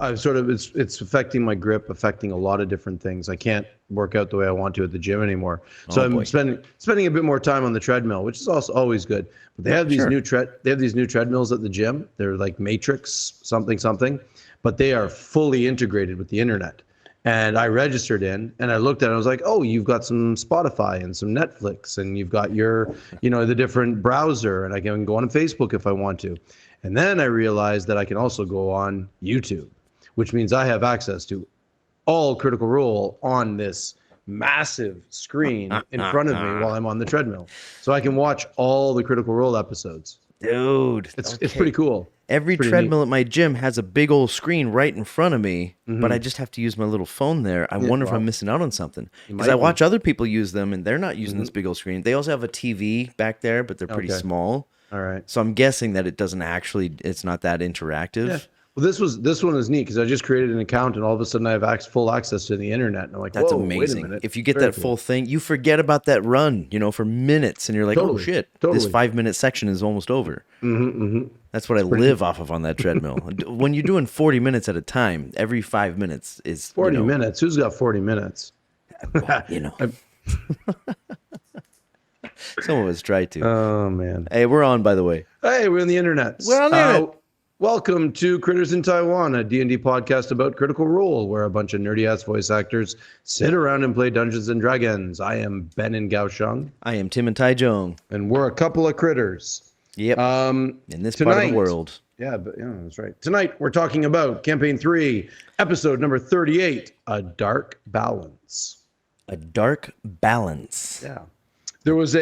I've sort of it's affecting my grip, affecting a lot of different things. I can't work out the way I want to at the gym anymore. So Oh I'm boy. spending a bit more time on the treadmill, which is also always good. But they have these Sure. new treadmills at the gym. They're like Matrix something, but they are fully integrated with the internet. And I registered in and I looked at it. I was like, oh, you've got some Spotify and some Netflix and you've got your, the different browser and I can go on Facebook if I want to. And then I realized that I can also go on YouTube, which means I have access to all Critical Role on this massive screen in front of me while I'm on the treadmill. So I can watch all the Critical Role episodes. Dude, It's pretty cool. every Pretty treadmill neat. at my gym has a big old screen right in front of me, but I Mm-hmm. just have to use my little phone there. I wonder if well, I'm missing out on something because might I be. watch other people use them and they're not using this big old screen. They also have a TV back there, but they're pretty Okay. small. All right. So I'm guessing that it's not that interactive. Yeah. Well, this one is neat because I just created an account and all of a sudden I have full access to the internet. And I'm like, That's whoa, wait a amazing. minute. If you get Very that cool. full thing, you forget about that run, for minutes, and you're like, oh Totally. shit, this Totally. 5-minute section is almost over. That's what I live off of on that treadmill. When you're doing 40 minutes at a time, every 5 minutes is 40 minutes. Who's got 40 minutes? Some of us try to. Oh, man. Hey, we're on, by the way. Hey, we're on the internet. We're on the internet. Welcome to Critters in Taiwan, a D&D podcast about Critical Role, where a bunch of nerdy-ass voice actors sit around and play Dungeons and Dragons. I am Ben and Gaosheng, I am Tim and Taiwan. and we're a couple of critters. Yep. In this part of tonight- the world. Yeah, that's right. Tonight, we're talking about Campaign 3, episode number 38, A Dark Balance. A dark balance. Yeah. There was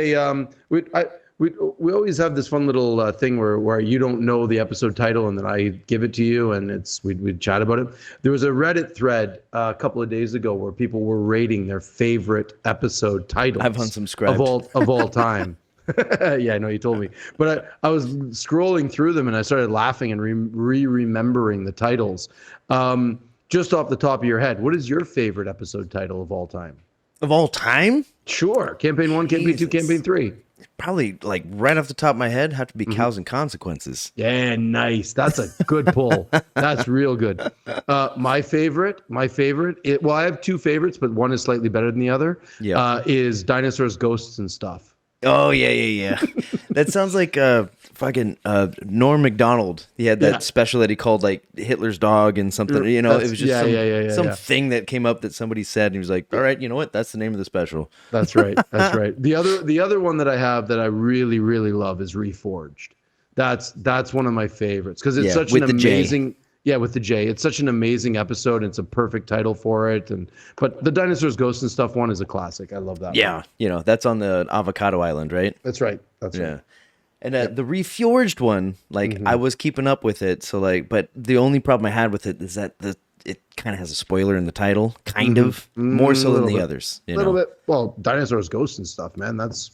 we always have this fun little thing where you don't know the episode title and then I give it to you and we'd chat about it. There was a Reddit thread a couple of days ago where people were rating their favorite episode titles. I've unsubscribed. of all time. Yeah, I know you told me, but I was scrolling through them and I started laughing and remembering the titles. Just off the top of your head, what is your favorite episode title of all time? Of all time? Sure, Campaign 1, Campaign 2, Jesus. Campaign 3. Probably, like, right off the top of my head, have to be Cows and Consequences. Yeah, nice. That's a good pull. That's real good. My favorite. Well, I have two favorites, but one is slightly better than the other. Yeah. Is Dinosaurs, Ghosts, and Stuff. Oh, yeah. That sounds like fucking Norm Macdonald. He had that special that he called like Hitler's dog and something. It was just some thing that came up that somebody said, and he was like, "All right, you know what? That's the name of the special." That's right. That's right. The other one that I have that I really really love is Reforged. That's one of my favorites because it's such an with the J. amazing. Yeah, with the J. It's such an amazing episode. And it's a perfect title for it. But the Dinosaurs, Ghosts, and Stuff one is a classic. I love that one. Yeah, that's on the Avocado Island, right? That's right. That's right. Yeah. And the Reforged one, like I was keeping up with it, so like, but the only problem I had with it is that it kind of has a spoiler in the title, kind of more so than the others. A little bit. Well, Dinosaurs, Ghosts, and Stuff, man. That's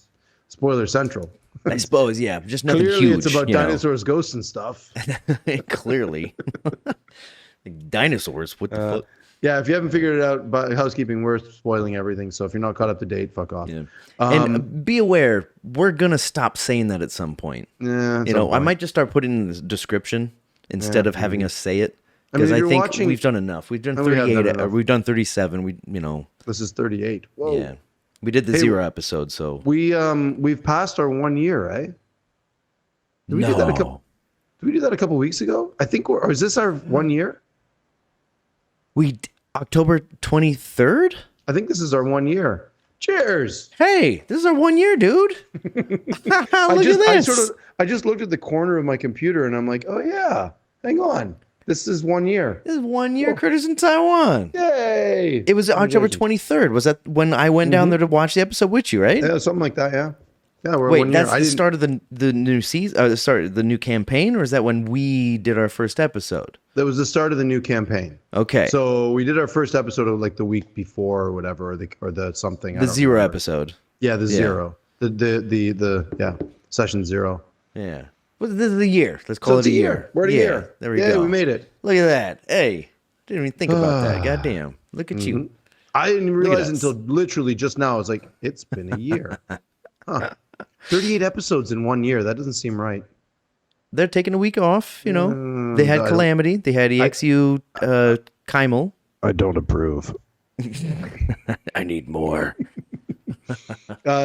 spoiler central. I suppose, yeah, just nothing Clearly, huge. it's about dinosaurs, ghosts, and stuff. Clearly, like dinosaurs. What the fuck? Yeah, if you haven't figured it out, by housekeeping, we're spoiling everything. So if you're not caught up to date, fuck off. Yeah. And be aware, we're gonna stop saying that at some point. Yeah, I might just start putting in the description instead of having us say it. I mean, Because if I you're think watching- we've done enough. We've done And we have done 38. enough. We've done 37. This is 38. Whoa. Yeah. We did the 0 episode, so We've passed our 1 year, right? Did we do that a couple weeks ago? I think or is this our 1 year? October 23rd? I think this is our 1 year. Cheers. Hey, this is our 1 year, dude. Look at this. I just looked at the corner of my computer and I'm like, oh yeah, hang on. This is 1 year. This is 1 year Critters in Taiwan. Yay. It was October 23rd. Was that when I went down there to watch the episode with you, right? Yeah, something like that, yeah. Yeah, we're Wait, 1 year. that's the start of the new season, the new campaign, or is that when we did our first episode? That was the start of the new campaign. Okay. So we did our first episode of like the week before or whatever, or the something. The 0 episode. Yeah, the 0. The session 0. Yeah. Well, this is the year. Let's call it's it a year. We're at a year. There we go. We made it. Look at that. Hey, didn't even think about that. Goddamn. Look at you. I didn't realize us. until literally just now. I was like, it's been a year. Huh. 38 episodes in 1 year. That doesn't seem right. they're taking a week off. You know, they had Calamity, they had EXU, Kymel. I don't approve. I need more.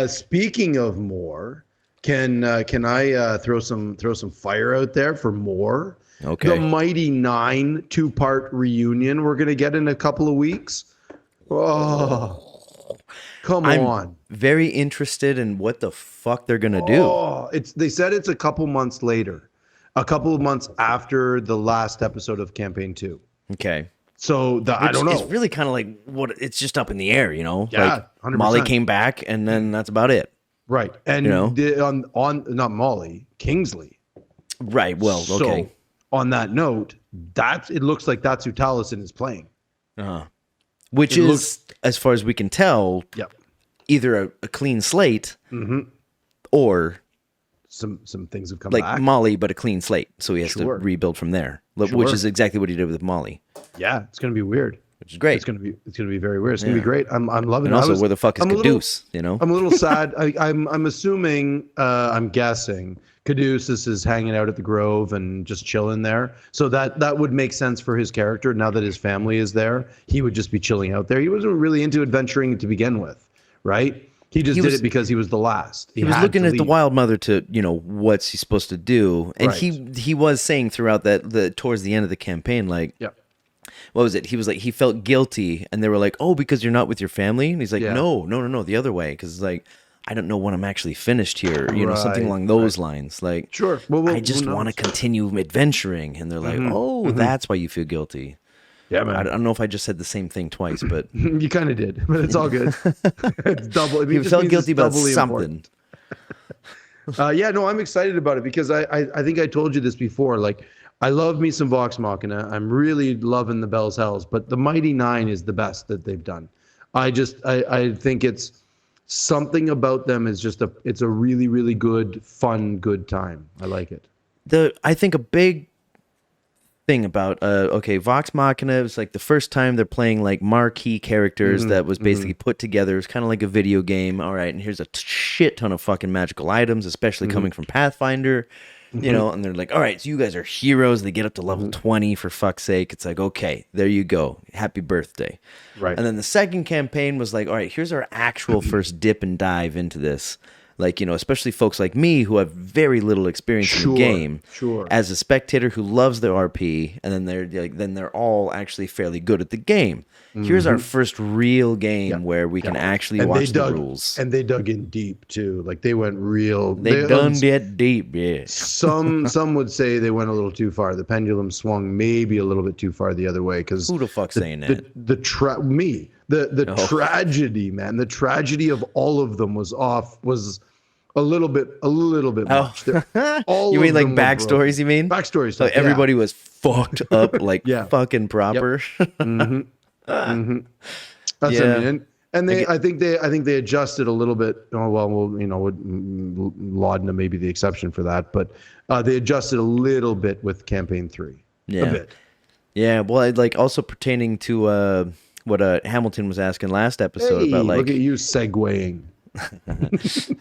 Speaking of more, can I throw some fire out there for more? Okay. The Mighty Nine 2-part reunion we're gonna get in a couple of weeks. Oh, come on! I'm very interested in what the fuck they're gonna do. Oh, they said it's a couple months later, a couple of months after the last episode of Campaign 2. Okay. So I don't know. It's really kind of like it's just up in the air, you know. Yeah, like 100%. Molly came back, and then that's about it. Right, and you know? on not Molly, Kingsley. Right. Well, okay. So, on that note, it looks like that's who Taliesin is playing. Which is, as far as we can tell, either a clean slate or some things have come like back. Molly, but a clean slate. So he has to rebuild from there, which is exactly what he did with Molly. Yeah, it's going to be weird. Which is great. It's going to be very weird. It's going to be great. I'm loving and it. Also, where the fuck is Caduce? You know, I'm a little sad. I'm assuming, I'm guessing Caduce is hanging out at the Grove and just chilling there. So that would make sense for his character. Now that his family is there, he would just be chilling out there. He wasn't really into adventuring to begin with, right? He did it because he was the last. He was looking at the Wild Mother to, you know, what's he supposed to do, and he was saying throughout towards the end of the campaign, like, what was it? He was like, he felt guilty, and they were like, oh, because you're not with your family, and he's like, no, the other way, because like, I don't know when I'm actually finished here, you know, something along those lines. Like, sure, I just want to continue adventuring, and they're like, oh, that's why you feel guilty. Yeah, man. I don't know if I just said the same thing twice, but you kind of did, but it's all good. It's double. He felt guilty about something. Yeah, no, I'm excited about it because I think I told you this before. Like, I love me some Vox Machina. I'm really loving the Bell's Hells, but the Mighty Nine is the best that they've done. I think it's something about them is just it's a really, really good, fun, good time. I like it. I think a big thing about Vox Machina is like the first time they're playing like marquee characters that was basically put together. It's kind of like a video game. All right, and here's a shit ton of fucking magical items, especially coming from Pathfinder. You know, and they're like, all right, so you guys are heroes. They get up to level 20 for fuck's sake. It's like, okay, there you go. Happy birthday. Right. And then the second campaign was like, all right, here's our actual first dip and dive into this. Like, you know, especially folks like me who have very little experience in the game. Sure. As a spectator who loves the RP, and then they're all actually fairly good at the game. Here's our first real game where we can actually watch the rules. And they dug in deep too. Like they went real. They done get deep, yeah. Some would say they went a little too far. The pendulum swung maybe a little bit too far the other way. Because who the fuck's saying that? The tragedy, man. The tragedy of all of them was a little bit much. You mean like backstories? You mean backstories? So everybody was fucked up, like fucking proper. That's what I mean. And I think they adjusted a little bit. Oh well, Laudanum may be the exception for that, but they adjusted a little bit with Campaign 3. Yeah, a bit. Yeah, well, like also pertaining to what Hamilton was asking last episode about, like, look at you segueing.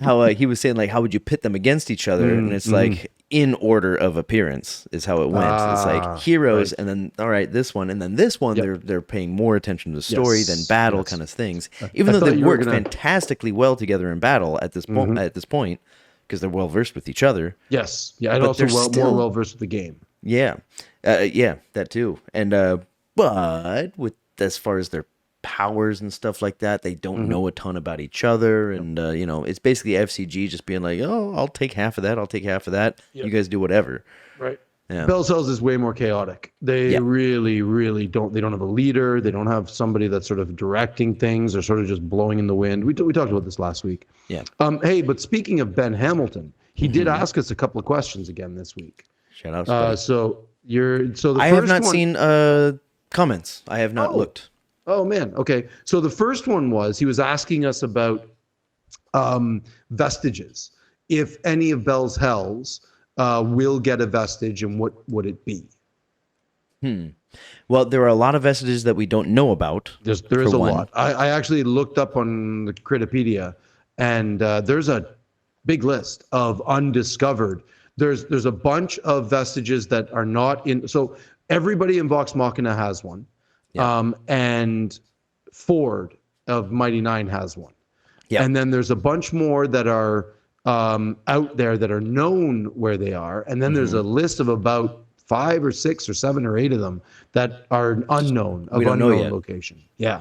How he was saying, like, how would you pit them against each other? And it's like in order of appearance is how it went. It's like heroes, and then all right, this one, and then this one. They're paying more attention to the story than battle kind of things. Even though they work fantastically well together in battle at this point, because they're well versed with each other. Yes, yeah, and also more well versed with the game. Yeah, that too. And but with as far as their powers and stuff like that, they don't know a ton about each other, and you know, it's basically FCG just being like, oh, I'll take half of that, you guys do whatever. Right. Bell's Hells is way more chaotic. They really don't. They don't have a leader. They don't have somebody that's sort of directing things. They're sort of just blowing in the wind. We talked about this last week. Yeah. Hey, but speaking of Ben Hamilton, he did ask us a couple of questions again this week. Shout out. I have not seen comments. I have not looked. Oh man. Okay. So the first one was he was asking us about vestiges. If any of Bell's Hells will get a vestige, and what would it be? Well, there are a lot of vestiges that we don't know about. There is a lot. I actually looked up on the Critterpedia, and there's a big list of undiscovered There's a bunch of vestiges that are not in. So everybody in Vox Machina has one, and Ford of Mighty Nine has one, and then there's a bunch more that are out there that are known where they are, and then there's a list of about 5 or 6 or 7 or 8 of them that are unknown of unknown location. Yeah.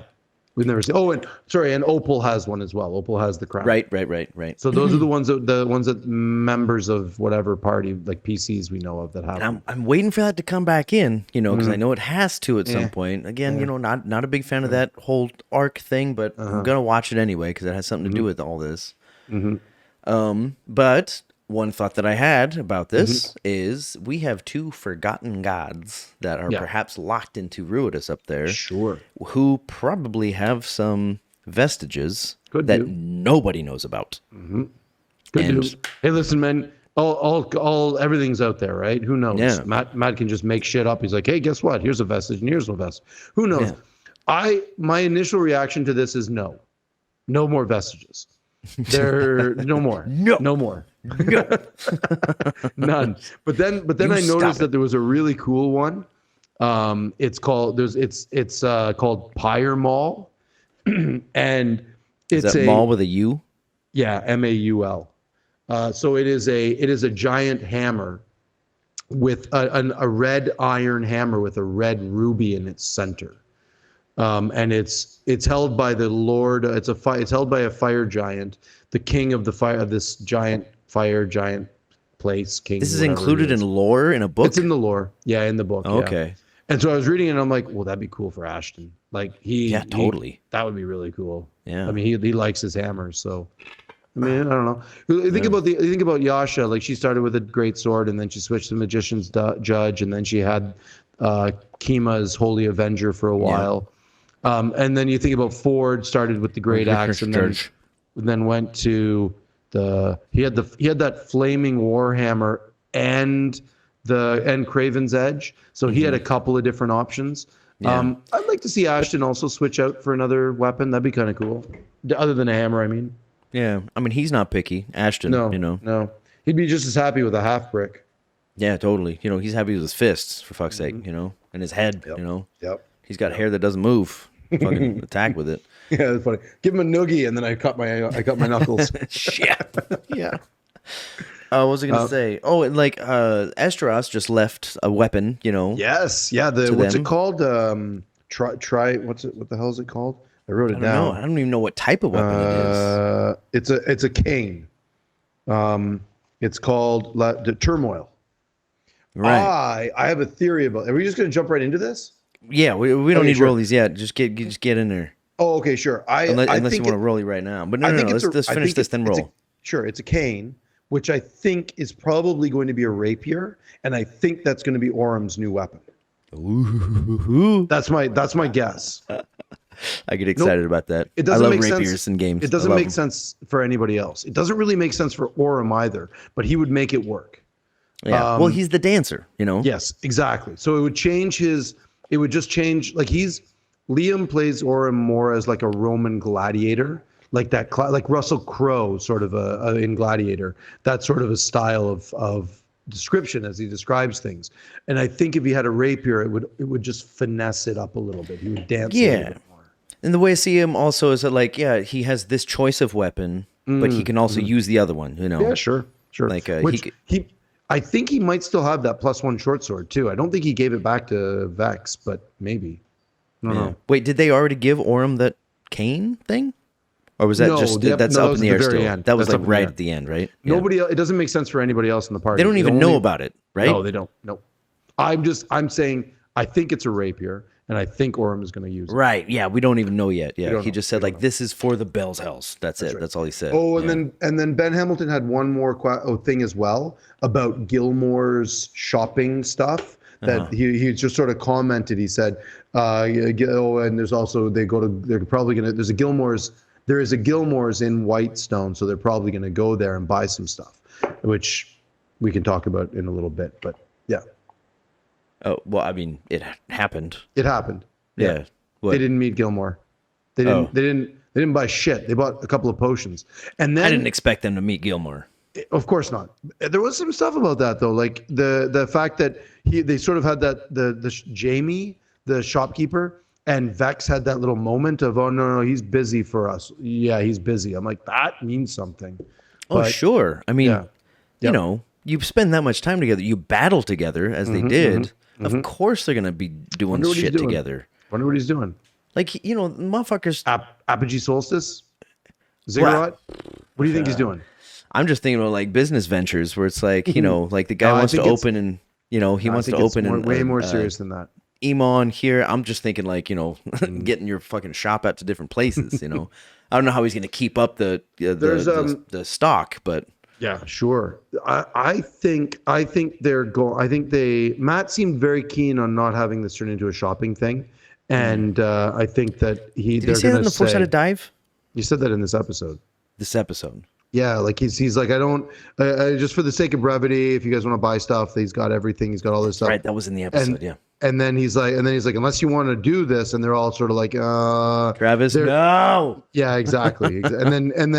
We've never seen. Oh, and Opal has one as well. Opal has the crown. Right. So those are the ones that members of whatever party, like PCs, we know of that have. And I'm waiting for that to come back in, because I know it has to at some point. Again, not a big fan of that whole arc thing, but I'm gonna watch it anyway because it has something to do with all this. But one thought that I had about this is we have 2 forgotten gods that are perhaps locked into Ruidus up there. Sure. Who probably have some vestiges nobody knows about. Hey, listen, man. All everything's out there, right? Who knows? Yeah. Matt can just make shit up. He's like, hey, guess what? Here's a vestige, and here's no vestige. Who knows? Yeah. My initial reaction to this is no more vestiges. There, no more. No more. No. None. But then I noticed that there was a really cool one. It's called called Pyre Mall, and it's a mall with a U. Yeah, Maul. So it is a giant hammer with a red iron hammer with a red ruby in its center. And it's held by the Lord. It's held by a fire giant, the king of the fire of this fire giant place. King. This is included in lore in a book. It's in the lore. Yeah, in the book. Oh, okay. And so I was reading it, and I'm like, well, that'd be cool for Ashton. Like totally. That would be really cool. Yeah. I mean, he likes his hammers, so. I mean, I don't know. You think about Yasha. Like, she started with a great sword, and then she switched to Magician's Judge, and then she had Kima's Holy Avenger for a while. And then you think about Ford, started with the Great Axe, and then went to he had that flaming Warhammer and Craven's Edge. So he had a couple of different options. Yeah. I'd like to see Ashton also switch out for another weapon. That'd be kind of cool. Other than a hammer, I mean. Yeah, I mean, he's not picky. Ashton, No. He'd be just as happy with a half brick. Yeah, totally. He's happy with his fists, for fuck's sake, and his head, Yep. He's got hair that doesn't move. Fucking attack with it. Yeah, that's funny. Give him a noogie, and then I cut my knuckles. Shit. Yeah. What was I gonna say? Oh, and like Esteros just left a weapon, Yes. Yeah. What's it called? Try. What the hell is it called? I wrote it down. I don't even know what type of weapon it is. It's a cane. It's called the Turmoil. Right. I have a theory about. Are we just gonna jump right into this? Yeah, we don't need rollies yet. Just get in there. Oh, okay, sure. Unless you want to rollie right now, but no. Let's finish this, then roll. Sure, it's a cane, which I think is probably going to be a rapier, and I think that's going to be Orum's new weapon. Ooh. That's my guess. I get excited about that. It doesn't I love make rapiers sense. In games. It doesn't make sense for anybody else. It doesn't really make sense for Orum either, but he would make it work. Yeah. Well, he's the dancer, Yes, exactly. So it would change it would just change, like Liam plays Orum more as like a Roman gladiator, like that, like Russell Crowe sort of in Gladiator, that sort of a style of description as he describes things. And I think if he had a rapier, it would just finesse it up a little bit. He would dance a little bit more. And the way I see him also is that he has this choice of weapon, but he can also use the other one, Yeah, sure. Like I think he might still have that +1 short sword too. I don't think he gave it back to Vex, but maybe. I don't know. Wait, did they already give Orum that cane thing? Or was that that's up in the air still? End. That was like right at the end, right? Yeah. Nobody else, it doesn't make sense for anybody else in the party. They don't even know about it, right? No, they don't. No. I'm saying I think it's a rapier, and I think Orum is going to use it. Right. Yeah, we don't even know yet. Yeah, he just said this is for the Bell's House. That's it. Right. That's all he said. Oh, and then Ben Hamilton had one more thing as well about Gilmore's shopping stuff that he just sort of commented. He said, and there's also there's a Gilmore's in Whitestone, so they're probably going to go there and buy some stuff, which we can talk about in a little bit. But yeah. Oh, well, I mean, it happened. It happened. Yeah. They didn't meet Gilmore. They didn't buy shit. They bought a couple of potions. And then I didn't expect them to meet Gilmore. Of course not. There was some stuff about that though, like the fact that they sort of had that Jamie, the shopkeeper, and Vex had that little moment of, oh no, he's busy for us. Yeah, he's busy. I'm like, that means something. Oh, But, sure. I mean, yeah. you Yep. know, you spend that much time together, you battle together as they did. Of course, they're gonna be doing Wonder what he's shit doing. together. Wonder what he's doing. Like, you know, motherfuckers. Apogee Solstice? Ziggurat? What do you think he's doing? I'm just thinking about like business ventures where it's like, you know, like the guy wants to open and, you know, he wants to open way more serious than that. Emon here. I'm just thinking like, you know, getting your fucking shop out to different places, you know. I don't know how he's going to keep up the stock, but yeah, sure. I think they're going. I think Matt seemed very keen on not having this turn into a shopping thing, and I think that did he say that in the four-sided dive? You said that in this episode. This episode. Yeah, like he's like, I don't just for the sake of brevity. If you guys want to buy stuff, he's got everything. He's got all this stuff. Right, that was in the episode. Yeah. And then he's like, unless you want to do this, and they're all sort of like, Travis, no. Yeah, exactly. and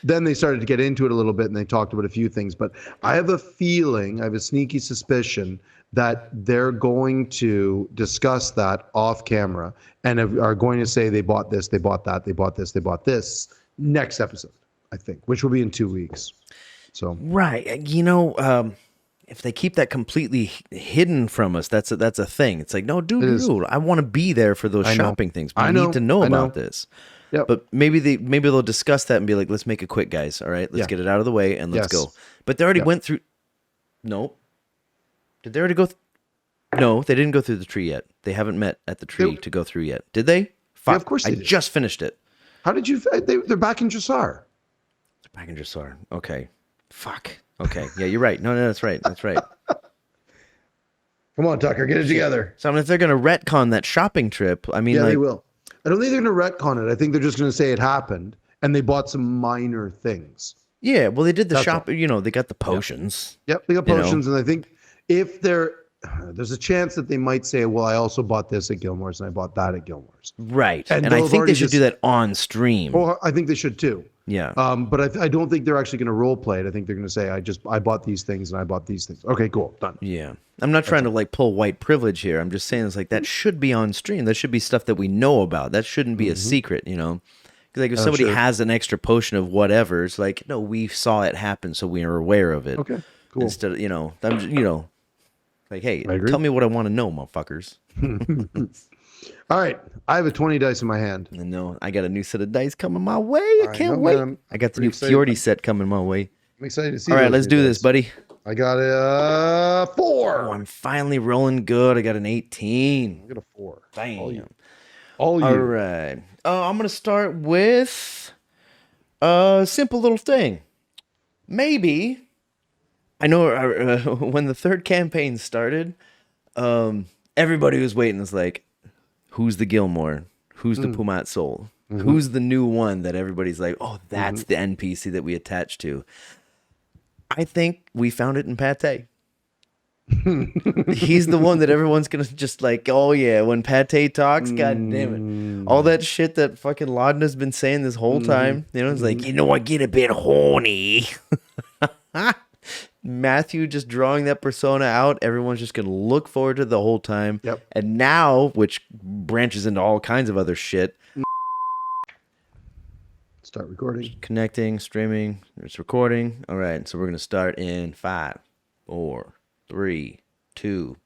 then they started to get into it a little bit, and they talked about a few things. But I have a feeling, I have a sneaky suspicion that they're going to discuss that off camera and are going to say they bought this, they bought that, they bought this, they bought this next episode, I think, which will be in 2 weeks. So right, you know, if they keep that completely hidden from us, that's a thing. It's like, no, dude, I want to be there for those shopping things. We need to know about this. Yep. But maybe they'll discuss that and be like, let's make it quick, guys. All right, let's get it out of the way and let's go. But they already went through. No. Did they already go? No, they didn't go through the tree yet. They haven't met at the tree to go through yet. Did they? Fuck. Yeah, of course they did. Just finished it. How did you? They're back in Jassar. They're back in Jassar. Okay. Fuck. Okay. Yeah, you're right. No, that's right. That's right. Come on, Tucker, get it together. So I mean, if they're going to retcon that shopping trip, I mean, they will. I don't think they're going to retcon it. I think they're just going to say it happened and they bought some minor things. Yeah, well, they did the shop. You know, they got the potions. Yep, they got potions, and I think if there's a chance that they might say, well, I also bought this at Gilmore's and I bought that at Gilmore's. Right, and I think they should do that on stream. Oh, I think they should too. Yeah. But I don't think they're actually going to role play it. I think they're going to say, I bought these things and I bought these things. Okay, cool, done. Yeah. I'm not trying to like pull white privilege here. I'm just saying it's like that should be on stream. That should be stuff that we know about. That shouldn't be a secret, you know. Because like if somebody has an extra potion of whatever, it's like, no, we saw it happen, so we are aware of it. Okay, cool. Instead of, like, hey, tell me what I want to know, motherfuckers. All right, I have a 20 dice in my hand. I know. I got a new set of dice coming my way. I can't wait. Man, I got the new Fjordy set coming my way. I'm excited to see. All right, let's do this, buddy. I got a 4. Oh, I'm finally rolling good. I got an 18. I got a 4. Bam. All you. All right. I'm going to start with a simple little thing. Maybe, I know when the third campaign started, everybody was waiting. It's like, who's the Gilmore? Who's the Pumat Soul? Who's the new one that everybody's like, oh, that's the NPC that we attach to? I think we found it in Pate. He's the one that everyone's gonna just like, oh yeah, when Pate talks, god damn it. All that shit that fucking Laudna's been saying this whole time. You know, it's like, you know, I get a bit horny. Matthew just drawing that persona out, everyone's just gonna look forward to the whole time. Yep. And now, which branches into all kinds of other shit. Start recording. Connecting, streaming, it's recording. All right, so we're gonna start in 5, 4, 3, 2.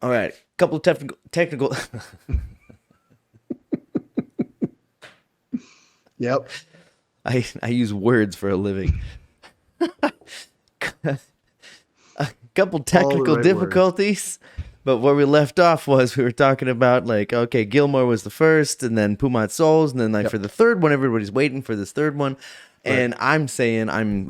All right, couple of technical. Yep. I use words for a living. A couple technical difficulties, but where we left off was we were talking about like, okay, Gilmore was the first, and then Pumat Souls, and then like for the third one, everybody's waiting for this third one. And I'm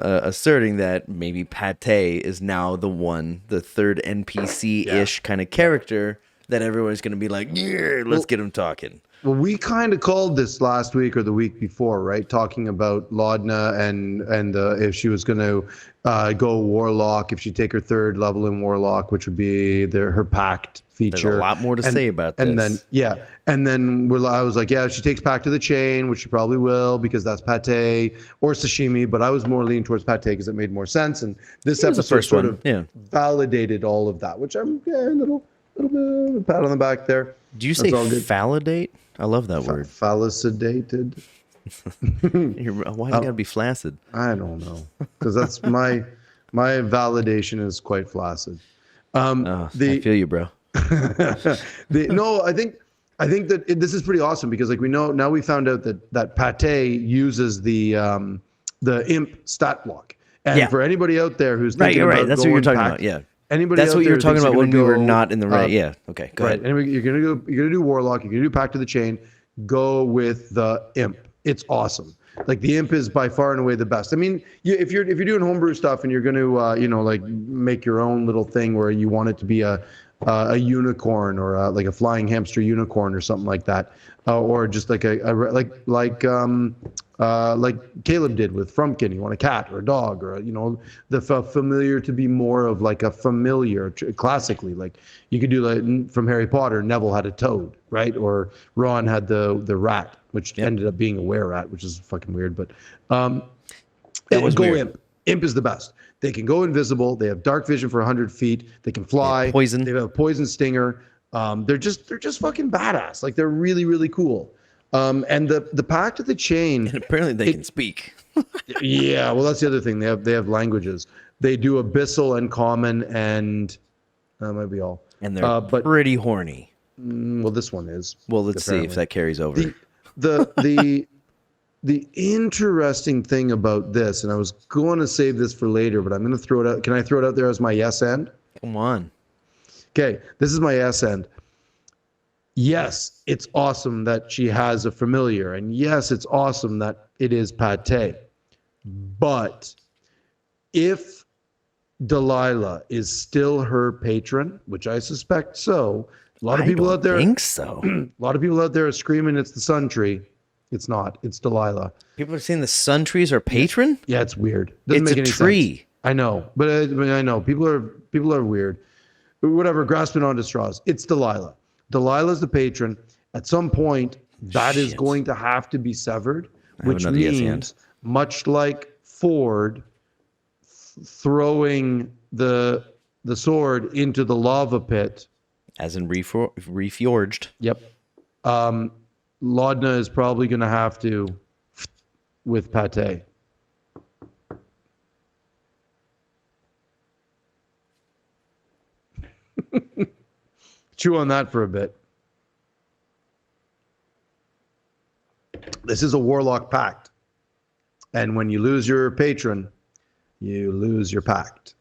asserting that maybe Pate is now the third NPC-ish kind of character that everyone's going to be like, yeah, let's get him talking. Well, we kind of called this last week or the week before, right? Talking about Laudna and if she was going to go Warlock, if she'd take her third level in Warlock, which would be her pact feature. There's a lot more to say about this. And then I was like, yeah, if she takes Pact to the Chain, which she probably will because that's pate or sashimi, but I was more leaning towards pate because it made more sense. And this episode sort of validated all of that, which I'm a little bit of a pat on the back there. Do you say validate? I love that word. Fallicidated. Why you gotta be flaccid? I don't know, because that's my validation is quite flaccid. I feel you, bro. No, I think that this is pretty awesome because like we know now we found out that pate uses the imp stat block, and for anybody out there who's thinking you're right. about That's what you're talking about. Yeah. Anybody That's what you were talking about when we were not in the right. Yeah. Okay. Go ahead. Anyway, you're gonna do Warlock. You're gonna do Pact to the Chain. Go with the Imp. It's awesome. Like the Imp is by far and away the best. I mean, if you're doing homebrew stuff and you're gonna like make your own little thing where you want it to be a unicorn or like a flying hamster unicorn or something like that, or just like like Caleb did with Frumpkin. You want a cat or a dog or the familiar to be more of like a familiar. Classically, like you could do like from Harry Potter, Neville had a toad, right? Or Ron had the rat, which ended up being a were-rat, which is fucking weird. But that was weird. Imp. Imp is the best. They can go invisible. They have dark vision for 100 feet. They can fly. Poison. They have a poison stinger. They're just fucking badass. Like they're really, really cool. And the Pact of the Chain. And apparently they can speak. Yeah, well that's the other thing. They have languages. They do Abyssal and Common, and that might be all. And they're pretty horny. Well, this one is. Well, let's see if that carries over. The interesting thing about this, and I was going to save this for later, but I'm going to throw it out. Can I throw it out there as my yes end? Come on. Okay, this is my yes end. Yes, it's awesome that she has a familiar, and yes, it's awesome that it is pate. But if Delilah is still her patron, which I suspect so, a lot of people out there think so. A lot of people out there are screaming it's the Sun Tree. It's not. It's Delilah. People are saying the Sun Trees are patron? Yeah, it's weird. Doesn't it's make a any tree. Sense. I know, but I know people are weird. Whatever, grasping onto straws. It's Delilah. Delilah's the patron. At some point, that is going to have to be severed, which means much like Ford throwing the sword into the lava pit, as in reforged. Yep. Laudna is probably going to have to with pate. Chew on that for a bit. This is a Warlock pact. And when you lose your patron, you lose your pact.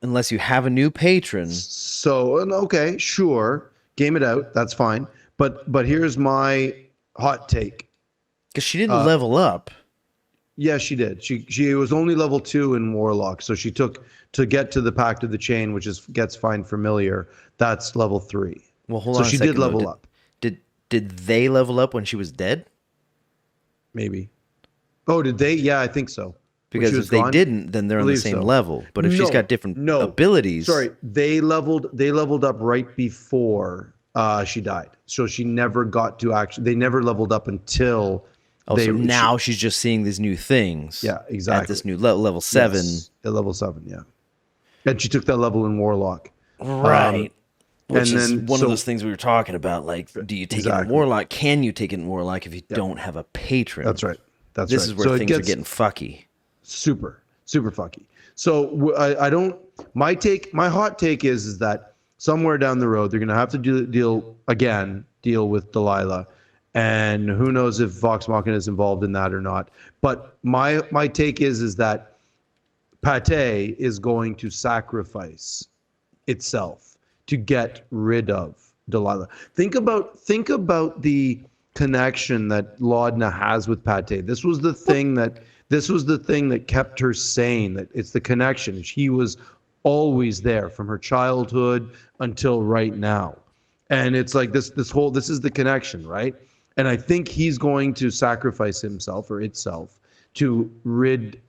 Unless you have a new patron. So, okay, sure. Game it out. That's fine. But here's my hot take. Because she didn't level up. Yeah, she did. She was only level 2 in Warlock. So she took to get to the Pact of the Chain, which is gets find familiar. That's level 3. Well, hold on. So she did level up. Did they level up when she was dead? Maybe. Oh, did they? Yeah, I think so. Because if they didn't, then they're on the same level. But if she's got different abilities, sorry, they leveled up right before she died. So she never got to they never leveled up until. So now she's just seeing these new things. Yeah, exactly. At this new level 7. Yes, at level 7, yeah. And she took that level in Warlock. Right. Which is one of those things we were talking about. Like, do you take it in Warlock? Can you take it in Warlock if you don't have a patron? That's right. This is where things are getting fucky. Super fucky. So I don't. My hot take is that somewhere down the road they're going to have to deal with Delilah, and who knows if Vox Machina is involved in that or not. But my take is that pate is going to sacrifice itself to get rid of Delilah. Think about the connection that Laudna has with pate. This was the thing that kept her sane. That it's the connection. She was always there from her childhood until right now. And it's like this is the connection, right? And I think he's going to sacrifice himself or itself to rid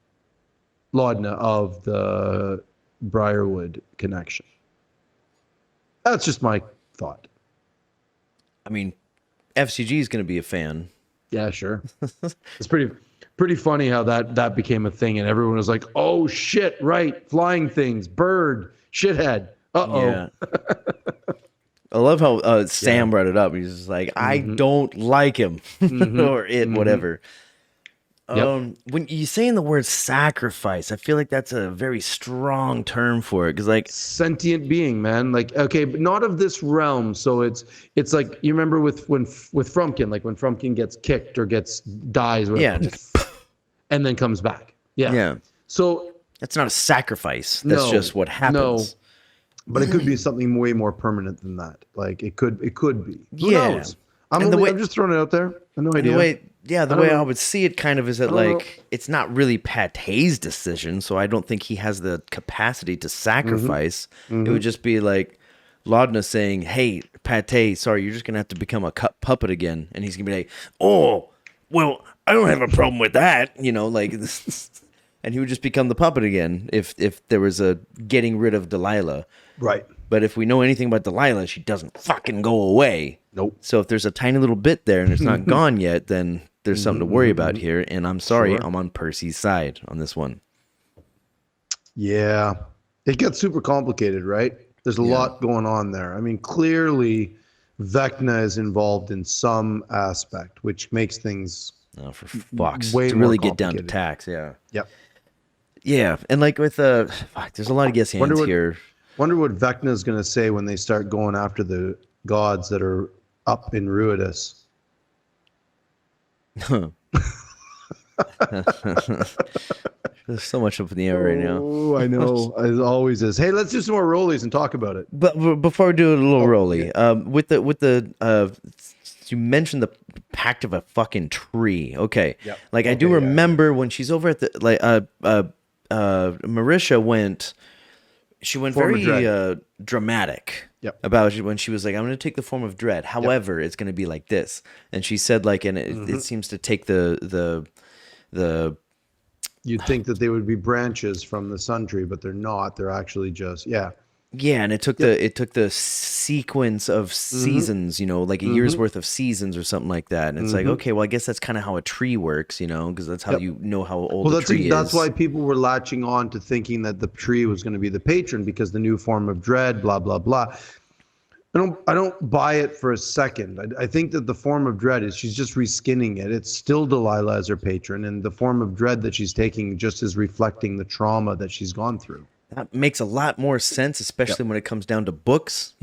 Laudna of the Briarwood connection. That's just my thought. I mean, FCG is going to be a fan. Yeah, sure. It's pretty funny how that became a thing, and everyone was like, "Oh shit, right? Flying things, bird, shithead. Uh-oh." Yeah. I love how Sam brought it up. He's just like, I don't like him or it, whatever. Yep. When you saying the word sacrifice, I feel like that's a very strong term for it. Because like sentient being, man. Like, okay, but not of this realm. So it's like, you remember with Frumpkin, like when Frumpkin gets kicked or dies, and then comes back. Yeah. Yeah. So that's not a sacrifice. That's just what happens. No. But it could be something way more permanent than that. Like it could be. Who knows? I'm just throwing it out there. I have no idea. The way I would see it kind of is that like it's not really Pate's decision, so I don't think he has the capacity to sacrifice. It would just be like Laudna saying, "Hey, Pate, sorry, you're just gonna have to become a puppet again," and he's gonna be like, "Oh, well, I don't have a problem with that," like this. And he would just become the puppet again if there was a getting rid of Delilah. Right. But if we know anything about Delilah, she doesn't fucking go away. Nope. So if there's a tiny little bit there and it's not gone yet, then there's something to worry about here. And I'm sorry, I'm on Percy's side on this one. Yeah. It gets super complicated, right? There's a lot going on there. I mean, clearly Vecna is involved in some aspect, which makes things for fucks way to more really get down to tax. Yeah. Yep. Yeah. And like with there's a lot of guess hands here. Wonder what Vecna is going to say when they start going after the gods that are up in Ruidus. There's so much up in the air right now. Oh, I know. It always is. Hey, let's do some more rollies and talk about it. But before we do a little rolly, with the you mentioned the pact of a fucking tree. Okay. Yep. Like I do remember when she's over at the Marisha went. She went very dramatic about when she was like, "I'm going to take the form of dread. However, it's going to be like this." And she said, like, and it seems to take the. You'd think that they would be branches from the sun tree, but they're not. They're actually just Yeah, and it took the sequence of seasons, like a year's worth of seasons or something like that. And it's like, okay, well, I guess that's kind of how a tree works, because that's how you know how old the tree is. That's why people were latching on to thinking that the tree was going to be the patron because the new form of dread, blah, blah, blah. I don't buy it for a second. I think that the form of dread is she's just reskinning it. It's still Delilah as her patron, and the form of dread that she's taking just is reflecting the trauma that she's gone through. That makes a lot more sense, especially when it comes down to books,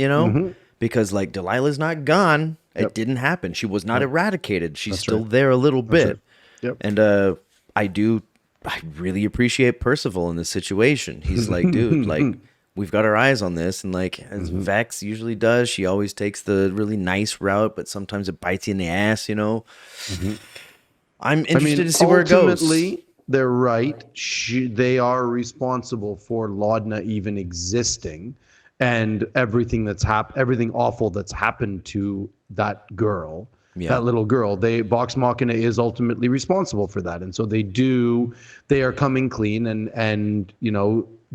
because like Delilah's not gone. It didn't happen. She was not eradicated. She's still there a little bit. Yep. And I really appreciate Percival in this situation. He's like, dude, like we've got our eyes on this. And like as Vex usually does, she always takes the really nice route, but sometimes it bites you in the ass, I'm interested to see where it goes. Ultimately, they're right. They are responsible for Laudna even existing, and everything everything awful that's happened to that girl, that little girl. Vox Machina is ultimately responsible for that, and so they are coming clean and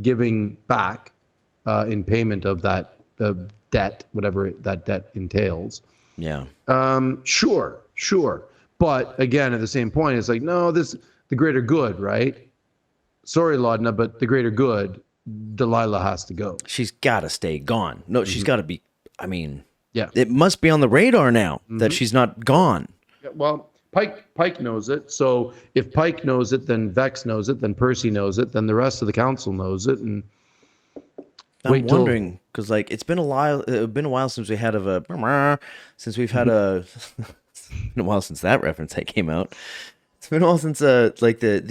giving back in payment of that debt, whatever that debt entails. Yeah. Sure. But again, at the same point, it's like the greater good, right? Sorry, Laudna, but the greater good, Delilah has to go. She's got to stay gone. No, she's got to be, it must be on the radar now that she's not gone. Yeah, well, Pike knows it. So if Pike knows it, then Vex knows it, then Percy knows it, then the rest of the council knows it. And I'm wondering, because like it's been a while since we've had a it's been a while since that reference came out. It's been a while since like the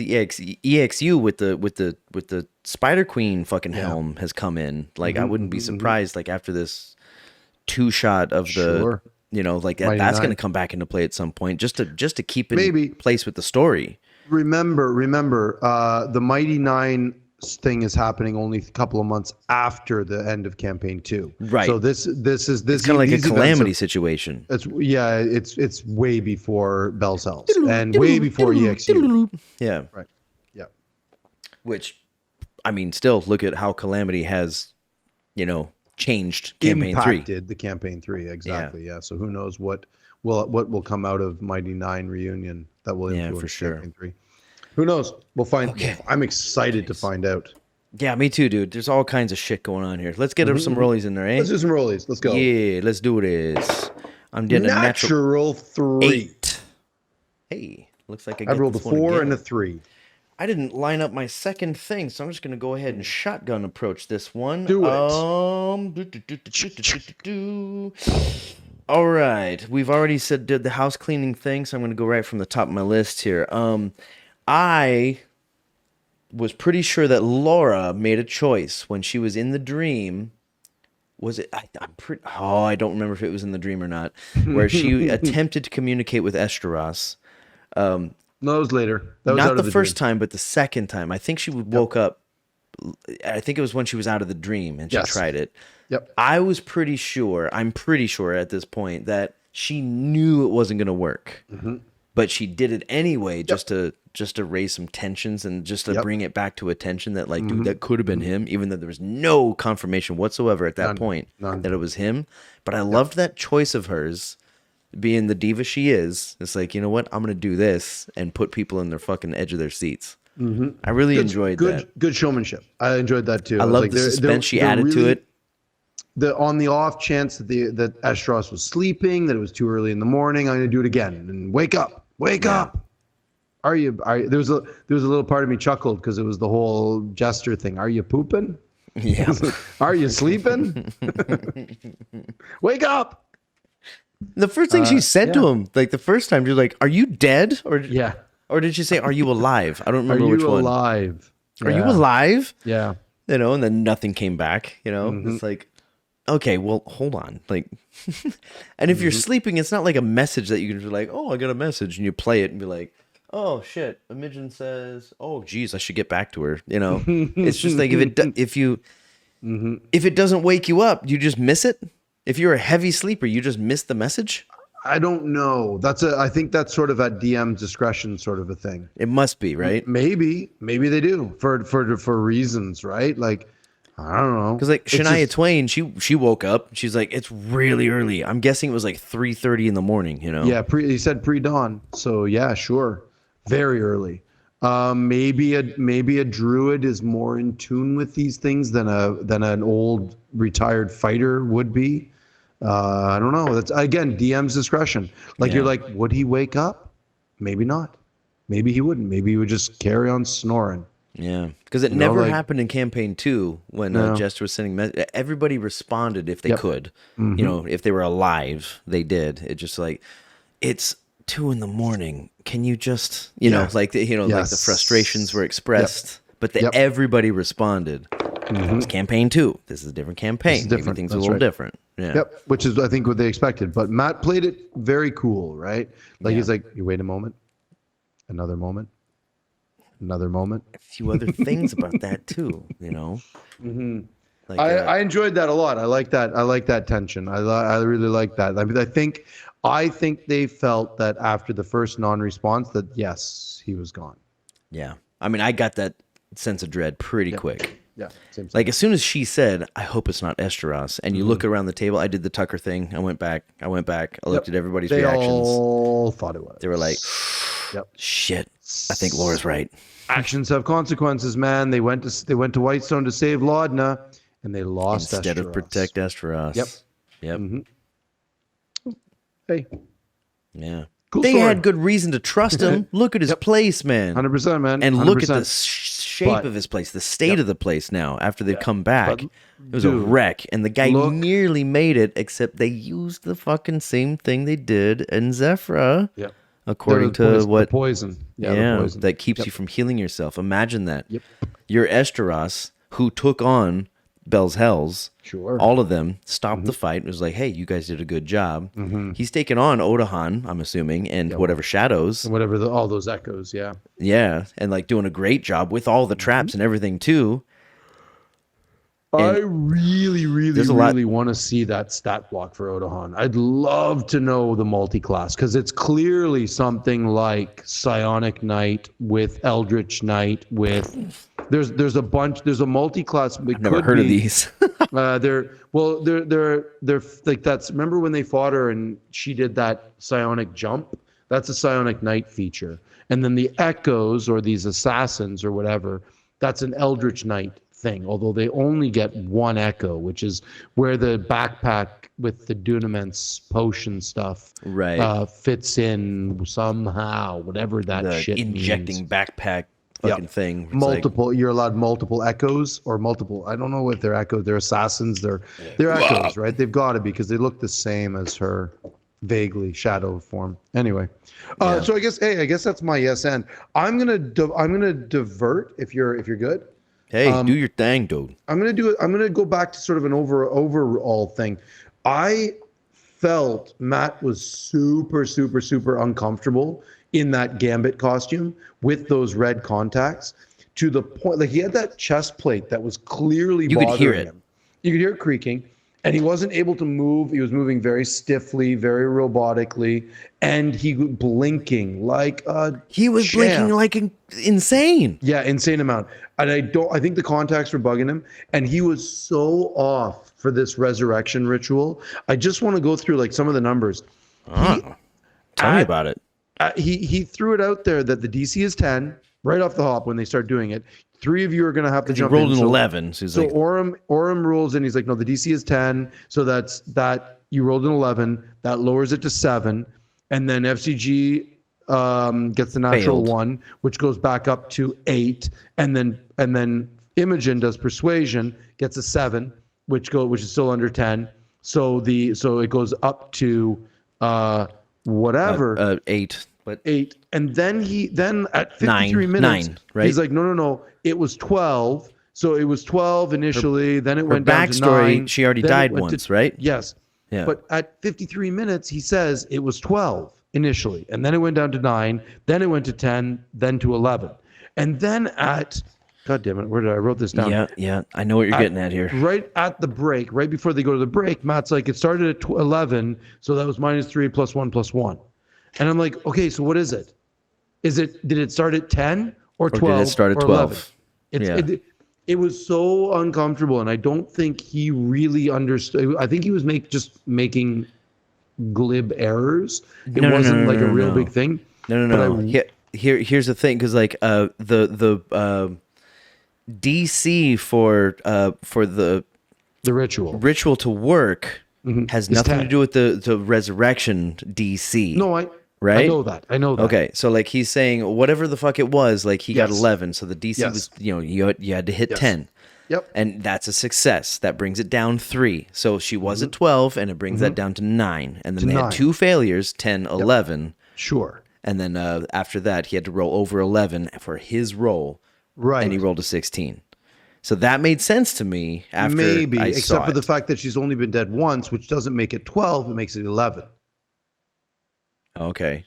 EXU with the Spider Queen fucking helm has come in. Like I wouldn't be surprised like after this 2-shot of the that's going to come back into play at some point just to keep in place with the story. Remember the Mighty Nine thing is happening only a couple of months after the end of campaign 2. Right. So this is kind of like a calamity situation. It's way before Bell Cells and way before EXU. Yeah. Right. Yeah. Which, I mean, still look at how calamity has, changed campaign 3. Impacted the campaign 3 exactly. Yeah. So who knows what will come out of Mighty 9 reunion that will influence for sure. campaign 3. Who knows? We'll find. Okay. I'm excited to find out. Yeah, me too, dude. There's all kinds of shit going on here. Let's get some rollies in there, eh? Let's do some rollies. Let's go. Yeah, let's do this. I'm getting a natural 3. 8. Hey, looks like I rolled a 4 and a 3. I didn't line up my second thing, so I'm just gonna go ahead and shotgun approach this one. Do it. All right, we've already did the house cleaning thing, so I'm gonna go right from the top of my list here. I was pretty sure that Laura made a choice when she was in the dream. Was it? I don't remember if it was in the dream or not. Where she attempted to communicate with Esteros. No, that was later. That was not out of the first time, but the second time. I think she woke up. I think it was when she was out of the dream and she tried it. Yep. I'm pretty sure at this point that she knew it wasn't going to work, but she did it anyway just to raise some tensions and just to bring it back to attention that dude, that could have been him, even though there was no confirmation whatsoever at that point that it was him. But I loved that choice of hers, being the diva she is. It's like, you know what? I'm going to do this and put people in their fucking edge of their seats. I really enjoyed that. Good showmanship. I enjoyed that too. I love the suspense she added to it. On the off chance that Esteros was sleeping, that it was too early in the morning, I'm going to do it again. And wake up. Are you? There was a little part of me chuckled because it was the whole jester thing. Are you pooping? Yeah. Are you sleeping? Wake up. The first thing she said to him, the first time, she was like, "Are you dead?" Or did she say, "Are you alive?" I don't remember which one. Are you alive? Are you alive? Yeah. And then nothing came back. It's like, okay, well, hold on. And if you're sleeping, it's not like a message that you can just "Oh, I got a message," and you play it and be like, "Oh shit, Imogen says, oh geez, I should get back to her." It's just like if it doesn't wake you up, you just miss it. If you're a heavy sleeper, you just miss the message. I don't know. I think that's sort of at DM's discretion, sort of a thing. It must be, right? Maybe they do for reasons, right? I don't know. Because Shania Twain, she woke up. She's like, it's really early. I'm guessing it was 3:30 in the morning. Yeah, he said pre-dawn. So yeah, sure, very early. Maybe a druid is more in tune with these things than an old retired fighter would be. I don't know. That's again DM's discretion. You're like, would he wake up? Maybe not. Maybe he wouldn't. Maybe he would just carry on snoring. Yeah, because it never happened in campaign 2 when Jester was sending messages. Everybody responded if they could. If they were alive, they did. It just it's 2 a.m. Can you just the frustrations were expressed, but everybody responded. That was campaign 2. This is a different campaign. Everything's a little different. Yeah. Yep. Which is, I think, what they expected. But Matt played it very cool, right? He's like, you wait a moment, another moment, another moment. A few other things about that too, I enjoyed that a lot. I like that. I like that tension. I really like that. I mean, I think they felt that after the first non-response that yes, he was gone. Yeah. I mean, I got that sense of dread pretty quick. Yeah. Same. As soon as she said, "I hope it's not Esteros," and you look around the table, I did the Tucker thing. I went back. I looked at everybody's reactions. They all thought it was. They were like, "Shit, I think Laura's right." Actions have consequences, man. They went to Whitestone to save Laudna, and they lost instead Esteros. of protect Esteros. Yep. Hey. Yeah. Cool they story. had good reason to trust him. Look at his place, man. 100%, man. And 100%. look at the shape of his place, the state of the place now after they've come back. It was a wreck. And the guy nearly made it, except they used the fucking same thing they did in Zephyra. Yep. According to what? The poison. Yeah, the poison. That keeps you from healing yourself. Imagine that. Yep. You're Esteros, who took on Bell's Hells. Sure. All of them stopped the fight. It was like, hey, you guys did a good job. He's taken on Odahan, I'm assuming, and whatever shadows. Whatever, all those echoes, yeah. Yeah, and like doing a great job with all the traps and everything too. I really want to see that stat block for Odahan. I'd love to know the multi-class because it's clearly something like Psionic Knight with Eldritch Knight with. There's a multi-class. I've never heard of these. They're like that's. Remember when they fought her and she did that psionic jump? That's a Psionic Knight feature. And then the echoes or these assassins or whatever, that's an Eldritch Knight thing. Although they only get one echo, which is where the backpack with the Dunamance potion stuff fits in somehow. Whatever that shit injecting means. Backpack. Fucking thing. It's multiple. You're allowed multiple echoes or multiple. I don't know if they're echoes. They're assassins. They're echoes, right? They've got to be because they look the same as her, vaguely shadow form. Anyway, so I guess that's my yes end. I'm gonna divert if you're good. Hey, do your thing, dude. I'm gonna go back to sort of an overall thing. I felt Matt was super uncomfortable in that Gambit costume with those red contacts to the point, like he had that chest plate that was clearly bothering him. You could hear it creaking, and he wasn't able to move. He was moving very stiffly, very robotically, and he was blinking like a blinking like insane. Yeah, insane amount. And I think the contacts were bugging him, and he was so off for this resurrection ritual. I just want to go through like some of the numbers. Tell me about it. He threw it out there that the DC is 10 right off the hop when they start doing it. 3 of you are going to have to jump in. He rolled an 11. So Orem rolls in. He's like, no, the DC is 10. So that's that. You rolled an 11. That lowers it to 7. And then FCG gets the natural 1, which goes back up to 8. And then Imogen does persuasion, gets a 7, which is still under 10. So it goes up to whatever 8. But 8, and then at 53 minutes, 9, right? He's like, no, it was 12. So it was 12 initially, then it went down to 9. She already died once, right? Yes. Yeah. But at 53 minutes, he says it was 12 initially, and then it went down to 9, then it went to 10, then to 11, and then at God damn it, where did I wrote this down? Yeah, I know what you're getting at here. Right at the break, right before they go to the break, Matt's like, it started at 11, so that was -3 + 1 + 1. And I'm like, okay, so what is it? Did it start at 10 or 12? Did it start at 12? It was so uncomfortable, and I don't think he really understood. I think he was just making glib errors. It wasn't a real big thing. No. Here's the thing, because like the DC for the ritual to work has nothing to do with the resurrection DC. No, I know that. Okay, so like he's saying whatever the fuck it was, like he got 11, so the DC was, you had to hit 10. Yep. And that's a success. That brings it down 3. So she was at 12, and it brings that down to 9. And then they had 2 failures, 10, 11. Sure. And then after that, he had to roll over 11 for his roll. Right. And he rolled a 16. So that made sense to me after Maybe, I except saw for it. the fact that she's only been dead once, which doesn't make it 12, it makes it 11. Okay.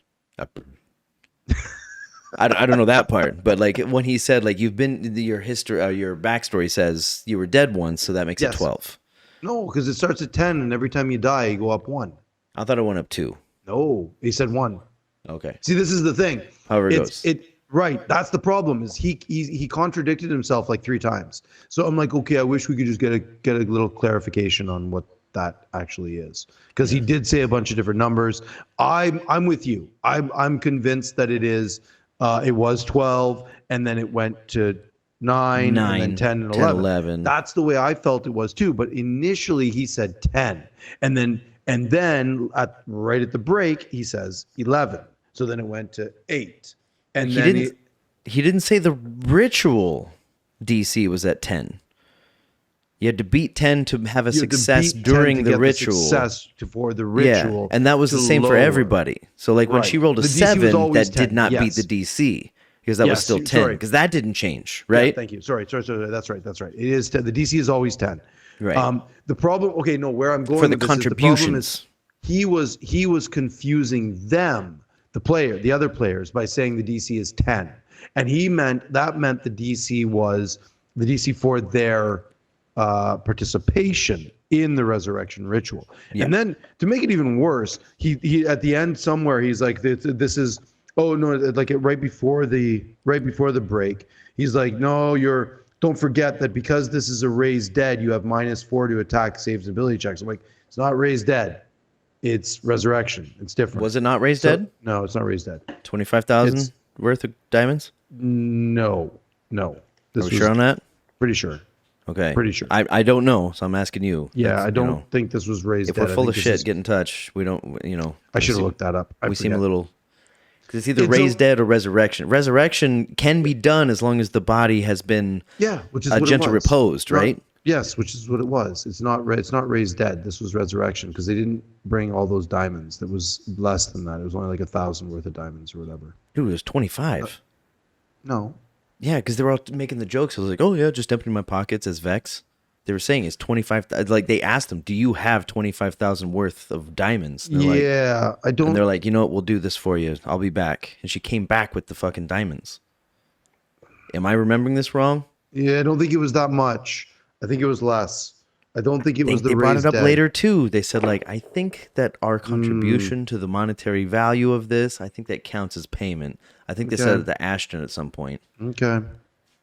I don't know that part, but like when he said like you've been your history, your backstory says you were dead once, so that makes it 12. No, because it starts at 10, and every time you die, you go up 1. I thought it went up 2. No, he said 1. Okay. See, this is the thing. However it goes. Right. That's the problem. Is he contradicted himself like 3 times. So I'm like, okay, I wish we could just get a little clarification on what that actually is, because he did say a bunch of different numbers. I'm with you. I'm convinced that it is. It was 12, and then it went to 9 and then 10 and 11. That's the way I felt it was too. But initially he said 10, and then right at the break he says 11. So then it went to 8. And he didn't say the ritual DC was at 10. You had to beat 10 to have a success during the ritual. For the ritual. Yeah, and that was the same for everybody. So like when she rolled a 7, that did not beat the DC. because that was still 10. Because that didn't change, right? Yeah, thank you. Sorry. That's right. It is 10. The DC is always 10. Right. The problem. Okay, no. Where I'm going for the with this contributions. is the problem is he was confusing them, the other players, by saying the DC is 10, and that meant the DC was the DC for their participation in the resurrection ritual. Yeah. And then to make it even worse, he at the end somewhere he's like, this is, oh no, like right before the break, he's like, no, don't forget that because this is a raised dead, you have -4 to attack, saves, and ability checks. I'm like, it's not raised dead, it's resurrection. It's different. Was it not raised dead? No, it's not raised dead. 25,000 worth of diamonds? No. Are we sure on that? Pretty sure. Okay. Pretty sure. I don't know, so I'm asking you. Yeah, I don't think this was raised dead. If we're full of shit, get in touch. We don't, I should have looked that up. We seem a little... Because it's either raised dead or resurrection. Resurrection can be done as long as the body has been which is what gentle reposed, right? Yes, which is what it was. It's not raised dead. This was resurrection because they didn't bring all those diamonds. That was less than that. It was only like 1,000 worth of diamonds or whatever. Dude, it was 25. No. Yeah, because they were all making the jokes. I was like, oh yeah, just emptying my pockets as Vex. They were saying it's 25. Like they asked them, do you have 25,000 worth of diamonds? Yeah, I don't. And they're like, you know what? We'll do this for you. I'll be back. And she came back with the fucking diamonds. Am I remembering this wrong? Yeah, I don't think it was that much. I think it was less. I don't think it was the They brought it up dead. later too. They said like, I think that our contribution to the monetary value of this, I think that counts as payment. I think they said it to Ashton at some point. Okay.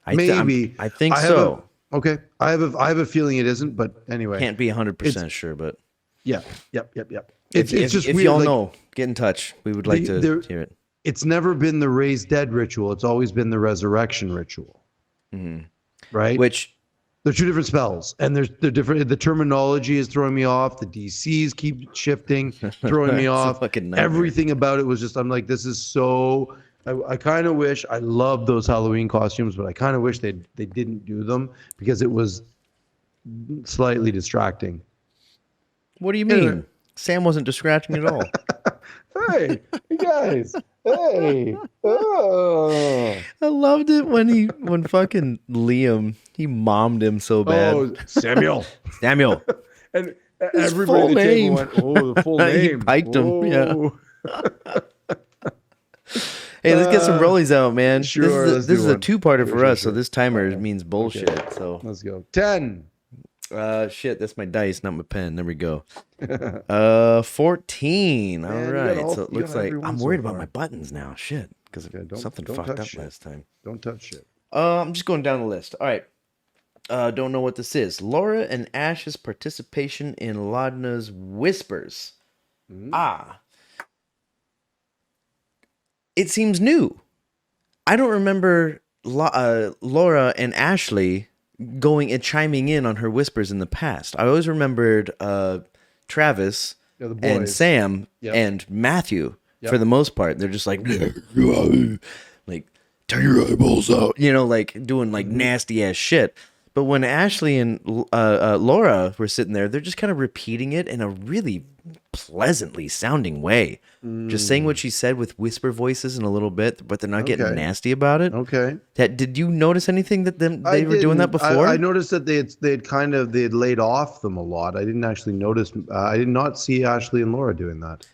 Maybe. I think so. Okay. I have a feeling it isn't, but anyway. Can't be 100% sure, but yeah. Yep. It's just if weird. Y'all know, get in touch. We would like to hear it. It's never been the raised dead ritual. It's always been the resurrection ritual. Mm-hmm. Right? Which they're two different spells, and they're different. The terminology is throwing me off. The DCs keep shifting, throwing me off. Everything about it was just, I'm like, this is so. I kind of wish, I love those Halloween costumes, but I kind of wish they didn't do them because it was slightly distracting. What do you mean? Sam wasn't distracting at all. Hey, you guys. Hey. Oh. I loved it when fucking Liam, he mommed him so bad. Oh, Samuel. And everybody at the table went, oh, the full name. He piked him, yeah. Hey, let's get some rollies out, man. Sure. This is a two-parter for us, so this timer means bullshit. Okay. So let's go. 10. Shit, that's my dice, not my pen. There we go. 14. Man, all right. So it looks like I'm worried about my buttons now. Shit, because something fucked up last time. Don't touch shit. I'm just going down the list. All right. Don't know what this is. Laura and Ash's participation in Laudna's whispers. It seems new. I don't remember Laura and Ashley going and chiming in on her whispers in the past. I always remembered Travis and Sam and Matthew for the most part. They're just like, like, turn your eyeballs out, like doing like nasty ass shit. But when Ashley and Laura were sitting there, they're just kind of repeating it in a really pleasantly sounding way. Just saying what she said with whisper voices in a little bit, but they're not getting nasty about it. Okay. Did you notice anything that they were doing that before? I noticed that they had laid off them a lot. I didn't actually notice. I did not see Ashley and Laura doing that.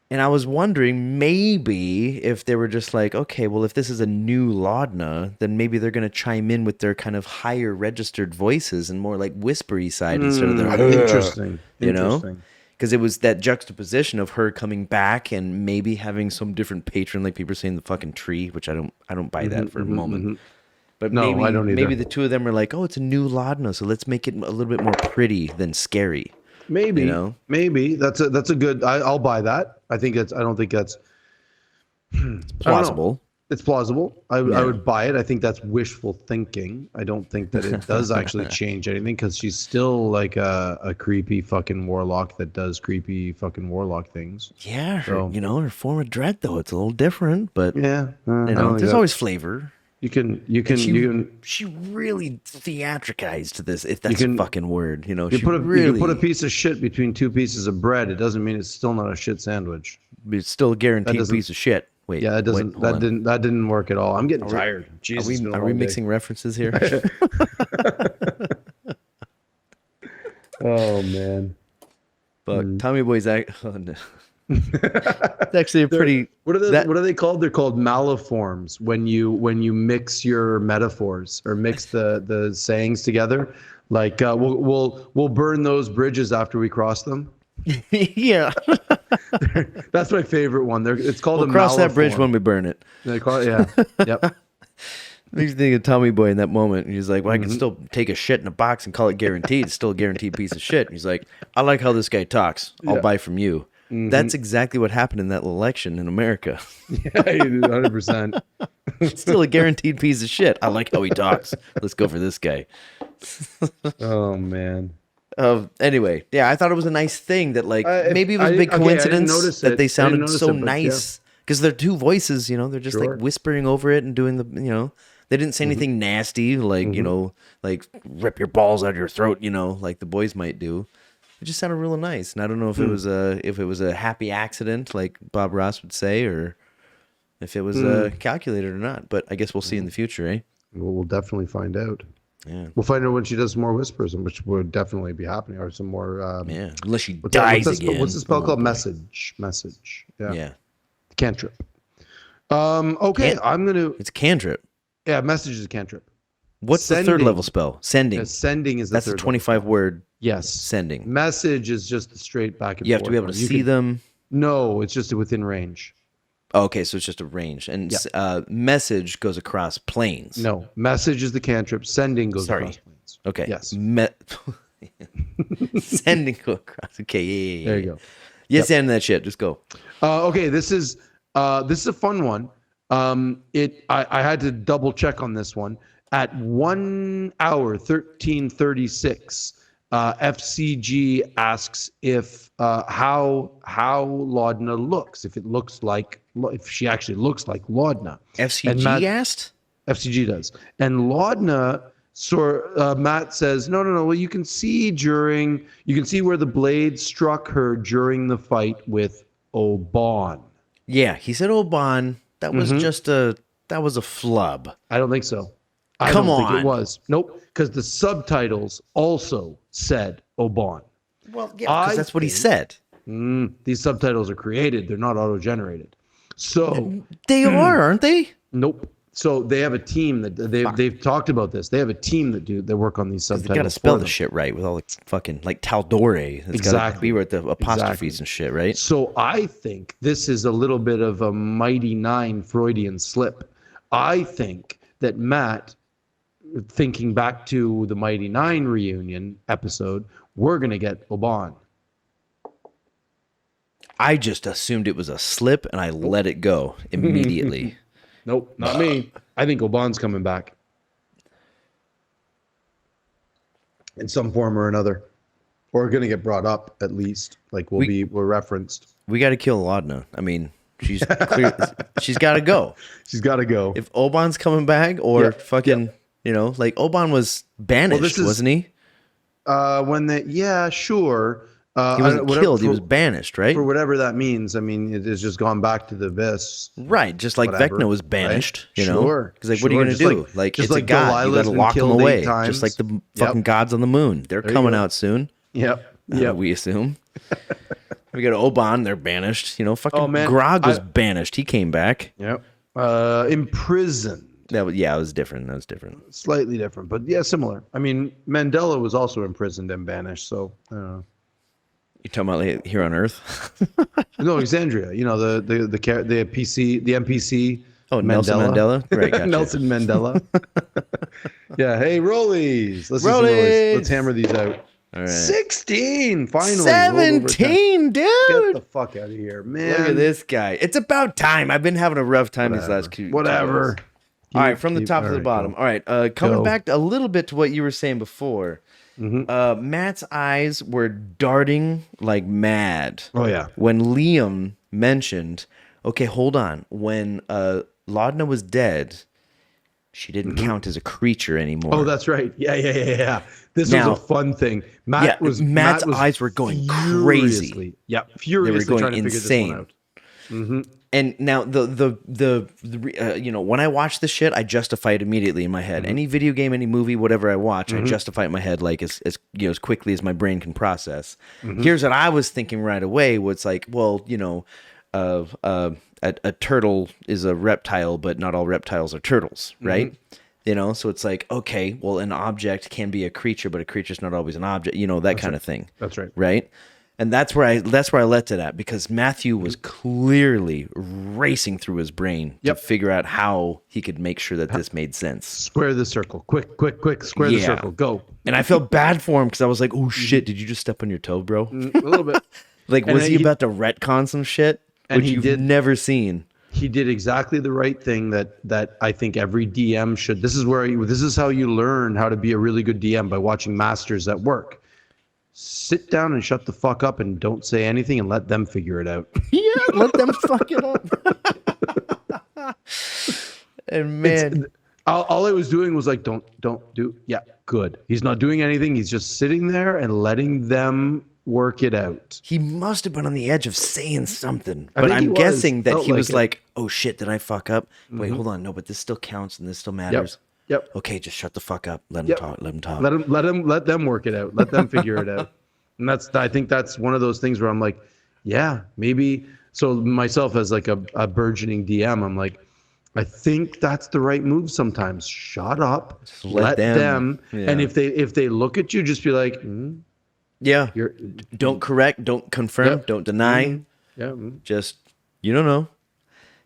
And I was wondering maybe if they were just like, okay, well, if this is a new Laudna, then maybe they're going to chime in with their kind of higher registered voices and more like whispery side instead of their interesting. Because it was that juxtaposition of her coming back and maybe having some different patron, like people are saying the fucking tree, which I don't buy that for a moment. But no, I don't either. Maybe the two of them were like, oh, it's a new Laudna, so let's make it a little bit more pretty than scary. Maybe, maybe that's a good. I'll buy that. I don't think that's it's plausible. It's plausible. I would buy it. I think that's wishful thinking. I don't think that it does actually change anything because she's still like a creepy fucking warlock that does creepy fucking warlock things. Yeah, her form of dread though, it's a little different, but there's always flavor. You can. She really theatricized this, if that's a fucking word. You can put a piece of shit between two pieces of bread. It doesn't mean it's still not a shit sandwich. It's still a guaranteed piece of shit. Wait. Yeah, that didn't work at all. I'm getting tired. Jesus, Are we mixing references here? Oh man. But Tommy Boy's it's actually a pretty. What are they called? They're called malleforms when you mix your metaphors or mix the sayings together. Like we'll burn those bridges after we cross them. Yeah, that's my favorite one. It's called we'll cross that bridge when we burn it. They call it, yeah. Yep. Makes you think of Tommy Boy in that moment. He's like, well, I can still take a shit in a box and call it guaranteed. It's still a guaranteed piece of shit. And he's like, I like how this guy talks. I'll buy from you. Mm-hmm. That's exactly what happened in that election in America. Yeah, 100%. Still a guaranteed piece of shit. I like how he talks. Let's go for this guy. Oh, man. Anyway, yeah, I thought it was a nice thing that, like, maybe it was a big coincidence that they sounded so nice. Because they're two voices, they're just like whispering over it and doing they didn't say anything nasty, like, like rip your balls out of your throat, like the boys might do. It just sounded real nice. And I don't know if it was a happy accident, like Bob Ross would say, or if it was calculated or not. But I guess we'll see in the future, eh? We'll definitely find out. Yeah. We'll find out when she does some more whispers, which would definitely be happening, or some more. Unless she dies again. What's the spell called? Message. Yeah. Yeah. Cantrip. Okay, It's a cantrip. Yeah, message is a cantrip. What's the third level spell? Sending. Yeah, sending is the That's third the 25 word. Yes. Sending. Message is just the straight back and forth. You have to be able to see them. No, it's just within range. Oh, okay, so it's just a range. And message goes across planes. No, message is the cantrip. Sending goes across planes. Okay. Yes. Sending goes across. Okay, yeah. There you go. Yes, and that shit. Just go. Okay, this is a fun one. I had to double check on this one. At 1 hour 13:36, FCG asks if how Laudna looks. If she actually looks like Laudna. FCG asked. FCG does, and Laudna. Matt says, no. Well, you can see where the blade struck her during the fight with Oban. Yeah, he said Oban. That was that was a flub. I don't think so. I don't think it was. Nope, because the subtitles also said Oban. Well, yeah, because that's what he said. These subtitles are created. They're not auto-generated. So they are, aren't they? Nope. So they have a team that they've talked about this. They have a team that work on these subtitles. They got to spell the shit right with all the fucking like Taldore. It's got to be with the apostrophes and shit, right? So I think this is a little bit of a Mighty Nine Freudian slip. I think that Matt, thinking back to the Mighty Nine reunion episode, we're gonna get Oban. I just assumed it was a slip and I let it go immediately. Nope, not me. I think Oban's coming back in some form or another, or going to get brought up at least. Like we're referenced. We got to kill Laudna. I mean, she's clear. She's got to go. She's got to go. If Oban's coming back, or fucking, like Oban was banished, wasn't he? Sure. He wasn't killed. He was banished, right? For whatever that means. I mean, it has just gone back to the abyss. Right. Just like Vecna was banished, right? Sure. Because what are you going to do? It's a god. You got to lock him away. Just like the fucking gods on the moon. They're coming out soon. Yep. We assume. We got Oban. They're banished. Fucking Grog was banished. He came back. Yep. Imprisoned. It was different. That was different. Slightly different, but yeah, similar. I mean, Mandela was also imprisoned and banished, so I don't know. You talking about like here on Earth? No, Alexandria. The NPC. Oh, Nelson Mandela. Right, gotcha. Nelson Mandela. Yeah. Hey, rollies. Let's hammer these out. All right. 16. Finally. 17, dude. Get the fuck out of here, man. Look at this guy. It's about time. I've been having a rough time these last two. Whatever. All right, from the top to the bottom. All right, coming back a little bit to what you were saying before. Matt's eyes were darting like mad. Oh yeah. When Liam mentioned, okay, hold on. When Laudna was dead, she didn't count as a creature anymore. Oh, that's right. Yeah. This was a fun thing. Matt's eyes were going crazy. Yeah, furiously. They were going insane. And now when I watch this shit, I justify it immediately in my head. Any video game, any movie, whatever I watch, I justify it in my head like as quickly as my brain can process. Here's what I was thinking right away. Was like, well, a turtle is a reptile, but not all reptiles are turtles, right? So it's like, okay, well, an object can be a creature, but a creature's not always an object. That kind of thing. That's right. Right. And that's where I left it at, because Matthew was clearly racing through his brain to figure out how he could make sure that this made sense. Square the circle. Quick. Square the circle. Go. And I felt bad for him because I was like, oh, shit, did you just step on your toe, bro? A little bit. Like, was he about to retcon some shit, which you've never seen? He did exactly the right thing that I think every DM should. This is how you learn how to be a really good DM, by watching masters at work. Sit down and shut the fuck up and don't say anything and let them figure it out. Yeah, let them fuck it up. And man, all I was doing was like, don't do. Yeah, good. He's not doing anything. He's just sitting there and letting them work it out. He must have been on the edge of saying something, but I'm guessing that he was like, oh shit, did I fuck up? Wait, hold on. No, but this still counts and this still matters. Yep. Okay, just shut the fuck up. Let him talk. Let him talk. Let them work it out. Let them figure it out. And I think that's one of those things where I'm like, yeah, maybe. So myself as like a burgeoning DM, I'm like, I think that's the right move sometimes. Shut up. Let them. Yeah. And if they look at you, just be like, yeah. Don't correct. Don't confirm. Don't deny. Yeah. Just, you don't know.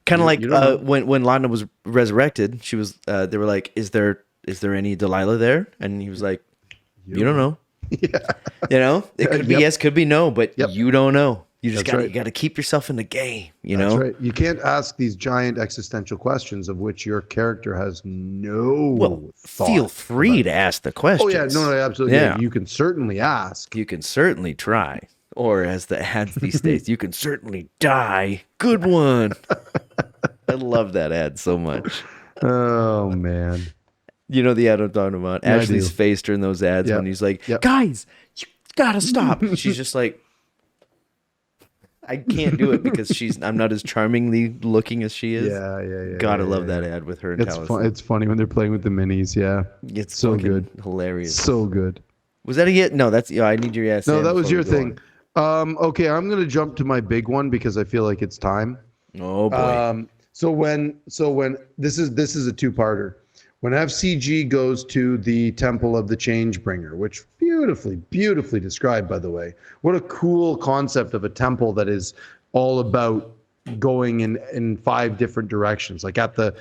Kind of like when Lana was resurrected, she was. They were like, "Is there any Delilah there?" And he was like, "You don't know." Yeah. It could be yes, could be no, but you don't know. You just you got to keep yourself in the game. That's right. You can't ask these giant existential questions of which your character has no thought. Feel free to ask the questions. Oh yeah, no, absolutely. Yeah. You can certainly ask. You can certainly try. Or as the ads these days, you can certainly die. Good one. I love that ad so much. Oh, man. You know the ad I'm talking about? Yeah, Ashley's face during those ads when he's like, guys, you gotta stop. She's just like, I can't do it because I'm not as charmingly looking as she is. Yeah. Gotta love that ad with her and Taliesin. It's funny when they're playing with the minis, It's so good. Hilarious. So good. Was that a hit? No, that's I need your yes. No, that was your thing. Okay, I'm gonna jump to my big one because I feel like it's time. Oh boy. So when this is a two-parter. When FCG goes to the Temple of the Changebringer, which beautifully described, by the way. What a cool concept of a temple that is all about going in 5 different directions, like at the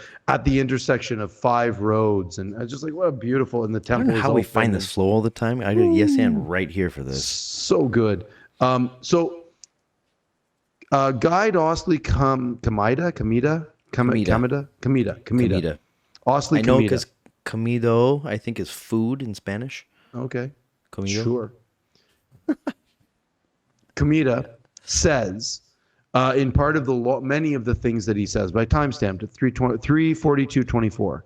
intersection of 5 roads, and I was just like, what a beautiful. And the temple. I don't know how we find this flow all the time. I got a yes and right here for this. So good. Guide Osley Kamida. Osley I know because comido, I think, is food in Spanish. Okay. Comido. Sure. Kamida says, in part of the law, many of the things that he says, by timestamped at 3:42:24,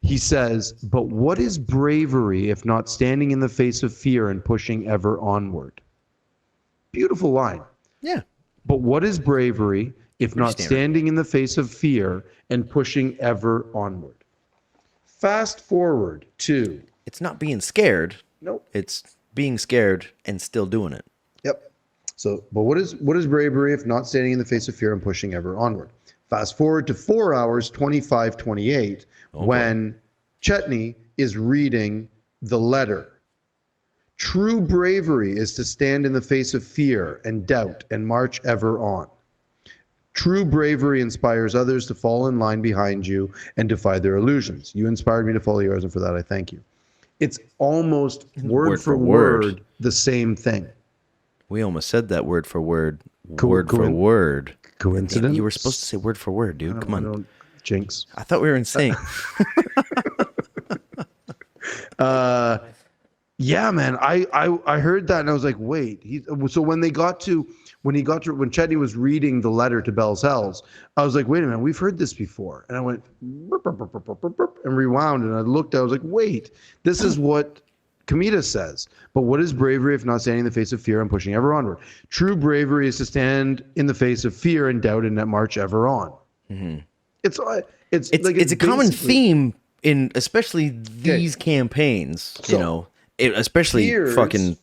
he says, but what is bravery if not standing in the face of fear and pushing ever onward? Beautiful line. Yeah. But what is bravery if not standing in the face of fear and pushing ever onward? Fast forward to... It's not being scared. Nope. It's being scared and still doing it. Yep. So, but what is bravery if not standing in the face of fear and pushing ever onward? Fast forward to 4 hours, 25:28, when Chetney is reading the letter. True bravery is to stand in the face of fear and doubt and march ever on. True bravery inspires others to fall in line behind you and defy their illusions. You inspired me to follow yours, and for that I thank you. It's almost word for word the same thing. We almost said that word for word. Word for word. Coincidence? You were supposed to say word for word, dude. Come on. Jinx. I thought we were in sync. Yeah, man. I heard that and I was like, wait. So when Chetney was reading the letter to Bell's Hells, I was like, wait a minute, we've heard this before. And I went burp, burp, burp, burp, burp, burp, and rewound, and I looked. I was like, wait, this is what Kamita says, but what is bravery if not standing in the face of fear and pushing ever onward? True bravery is to stand in the face of fear and doubt and march ever on. Mm-hmm. It's a common theme in especially these campaigns, so, especially fucking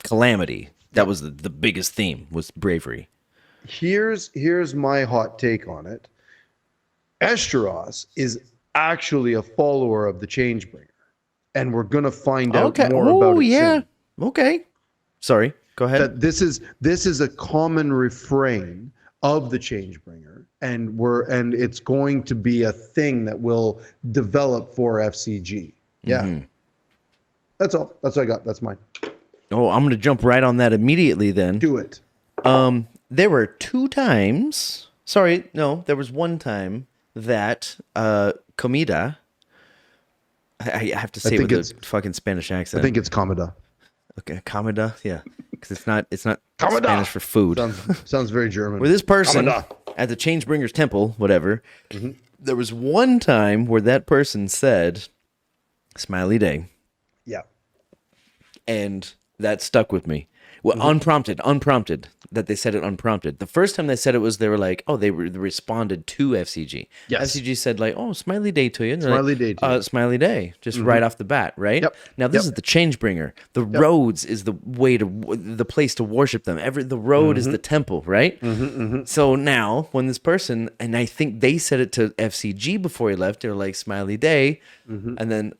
Calamity. That was the biggest theme, was bravery. Here's my hot take on it. Esteros is actually a follower of the Changebringer. And we're gonna find out more about it soon. Okay. Sorry. Go ahead. That this is a common refrain of the Changebringer, and it's going to be a thing that will develop for FCG. Yeah. Mm-hmm. That's all. That's what I got. That's mine. Oh, I'm gonna jump right on that immediately then. Do it. There were 2 times. Sorry, no, there was 1 time that Comida. I have to say it with a fucking Spanish accent. I think it's Comida. Okay, Comida, yeah, because it's not Spanish for food. Sounds very German. With this person at the Changebringer's temple, whatever, there was 1 time where that person said, "Smiley day." Yeah, and that stuck with me. Well, unprompted, that they said it unprompted. The first time they said it was, they were like, oh, they responded to FCG. Yes. FCG said like, oh, smiley day to you. And smiley day to you. Smiley day, just right off the bat, right? Yep. Now this is the Changebringer. The roads is the place to worship them. The road is the temple, right? So now when this person, and I think they said it to FCG before he left, they're like, smiley day. And then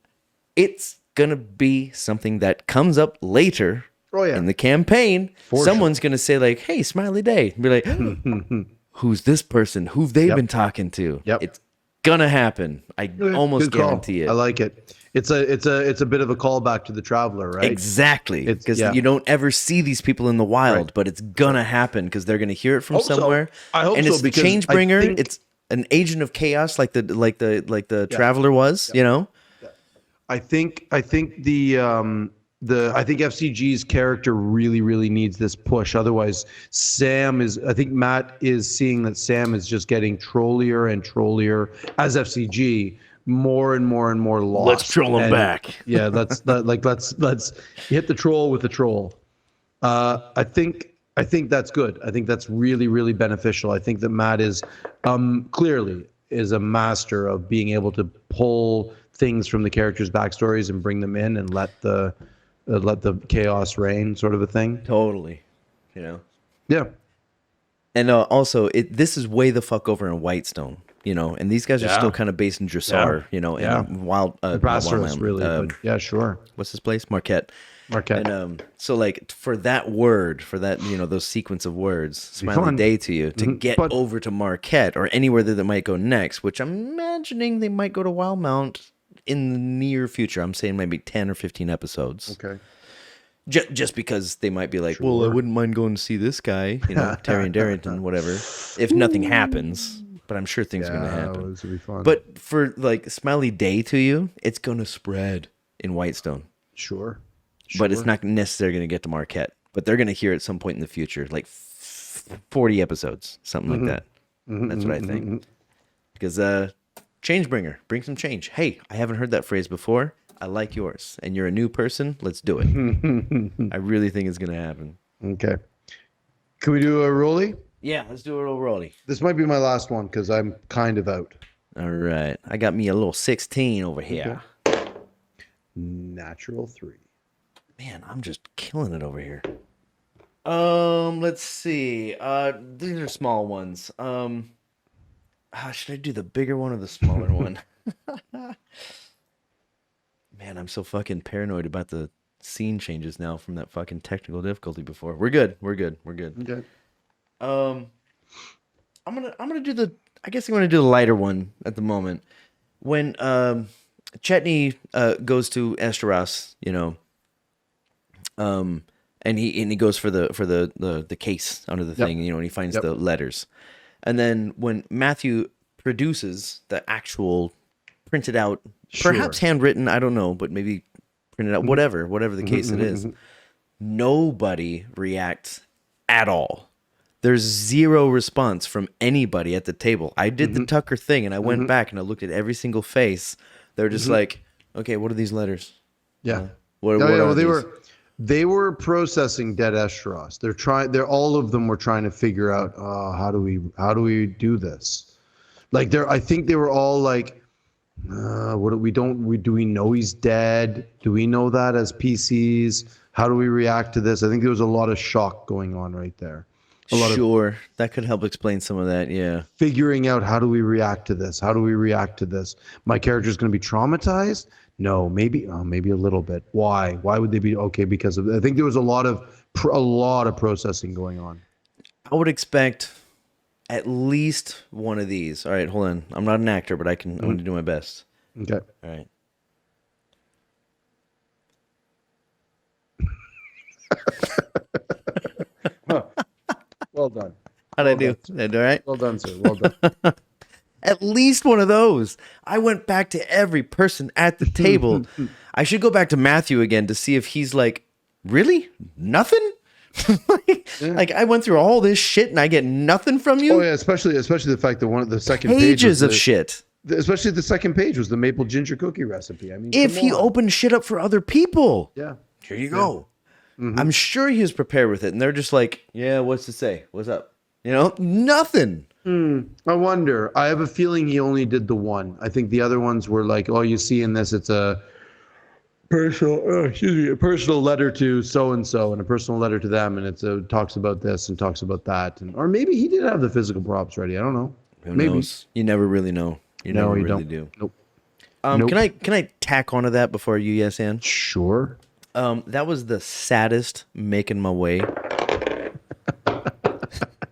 it's going to be something that comes up later. Oh, yeah. In the campaign, someone's going to say like, hey, smiley day. Be like, who's this person? Who've they been talking to? Yep. It's going to happen. I almost guarantee it. I like it. It's a bit of a callback to the Traveler, right? Exactly. Because you don't ever see these people in the wild, but it's going to happen because they're going to hear it from somewhere. I hope and so, it's the because Changebringer. It's an agent of chaos like the Traveler was, you know? I think I think FCG's character really, really needs this push. Otherwise, I think Matt is seeing that Sam is just getting trollier and trollier as FCG, more and more and more lost. Let's troll him back. Yeah, let's hit the troll with the troll. I think that's good. I think that's really, really beneficial. I think that Matt is clearly is a master of being able to pull things from the characters' backstories and bring them in and let the chaos reign, sort of a thing. Totally, you know. Yeah. And also, this is way the fuck over in Whitestone, you know. And these guys are still kind of based in Dressar, you know, and Bastards, really. Yeah, sure. What's this place? Marquette. And so, like, for that, you know, those sequence of words, smiley day to you, to get over to Marquette or anywhere that might go next, which I'm imagining they might go to Wildmount in the near future. I'm saying maybe 10 or 15 episodes. Okay. Just because they might be like, well, I wouldn't mind going to see this guy, you know, Tyrion Darrington, whatever, if nothing happens. But I'm sure things are going to happen. This will be fun. But for, like, smiley day to you, it's going to spread in Whitestone. Sure. But it's not necessarily going to get to Marquette. But they're going to hear it some point in the future, like 40 episodes, something like that. That's what I think. Because Changebringer, bring some change. Hey, I haven't heard that phrase before. I like yours. And you're a new person. Let's do it. I really think it's going to happen. Okay. Can we do a rollie? Yeah, let's do a little rollie. This might be my last one because I'm kind of out. All right. I got me a little 16 over here. Okay. Natural 3. Man, I'm just killing it over here. Let's see. These are small ones. Should I do the bigger one or the smaller one? Man, I'm so fucking paranoid about the scene changes now from that fucking technical difficulty before. We're good. Okay. I'm gonna do I guess I'm gonna do the lighter one at the moment. When Chetney goes to Esteros, you know, and he goes for the case under the thing, you know, and he finds the letters. And then when Matthew produces the actual printed out, perhaps handwritten, I don't know, but maybe printed out, whatever the case it is, nobody reacts at all. There's zero response from anybody at the table. I did the Tucker thing, and I went back and I looked at every single face. They're just like, okay, what are these letters? Yeah. What yeah. are Well, these? they were processing dead Esteros. All of them were trying to figure out how do we do this? Like I think they were all like, what do we know he's dead? Do we know that as PCs? How do we react to this? I think there was a lot of shock going on right there. Sure, that could help explain some of that. Yeah, figuring out how do we react to this? How do we react to this? My character's going to be traumatized? No, maybe a little bit. Why? Why would they be okay? Because I think there was a lot of processing going on. I would expect at least one of these. All right, hold on. I'm not an actor, but I'm going to do my best. Okay. All right. Well done. How'd I do? Did I do all right? Well done, sir. Well done. At least one of those. I went back to every person at the table. I should go back to Matthew again to see if he's like, really? Nothing? Like I went through all this shit and I get nothing from you? Oh yeah, especially the fact that one of the second pages of shit. Especially the second page was the maple ginger cookie recipe. I mean, if he opened shit up for other people. Yeah. Here you go. I'm sure he was prepared with it. And they're just like, yeah, what's to say? What's up? You know, nothing. I wonder. I have a feeling he only did the one. I think the other ones were like, oh, you see in this, it's a personal letter to so and so, and a personal letter to them, and it talks about this and talks about that, or maybe he did have the physical props ready. I don't know. Who knows? You never really know. You never really do. Nope. Can I tack onto that before you yes and? Sure. That was the saddest making my way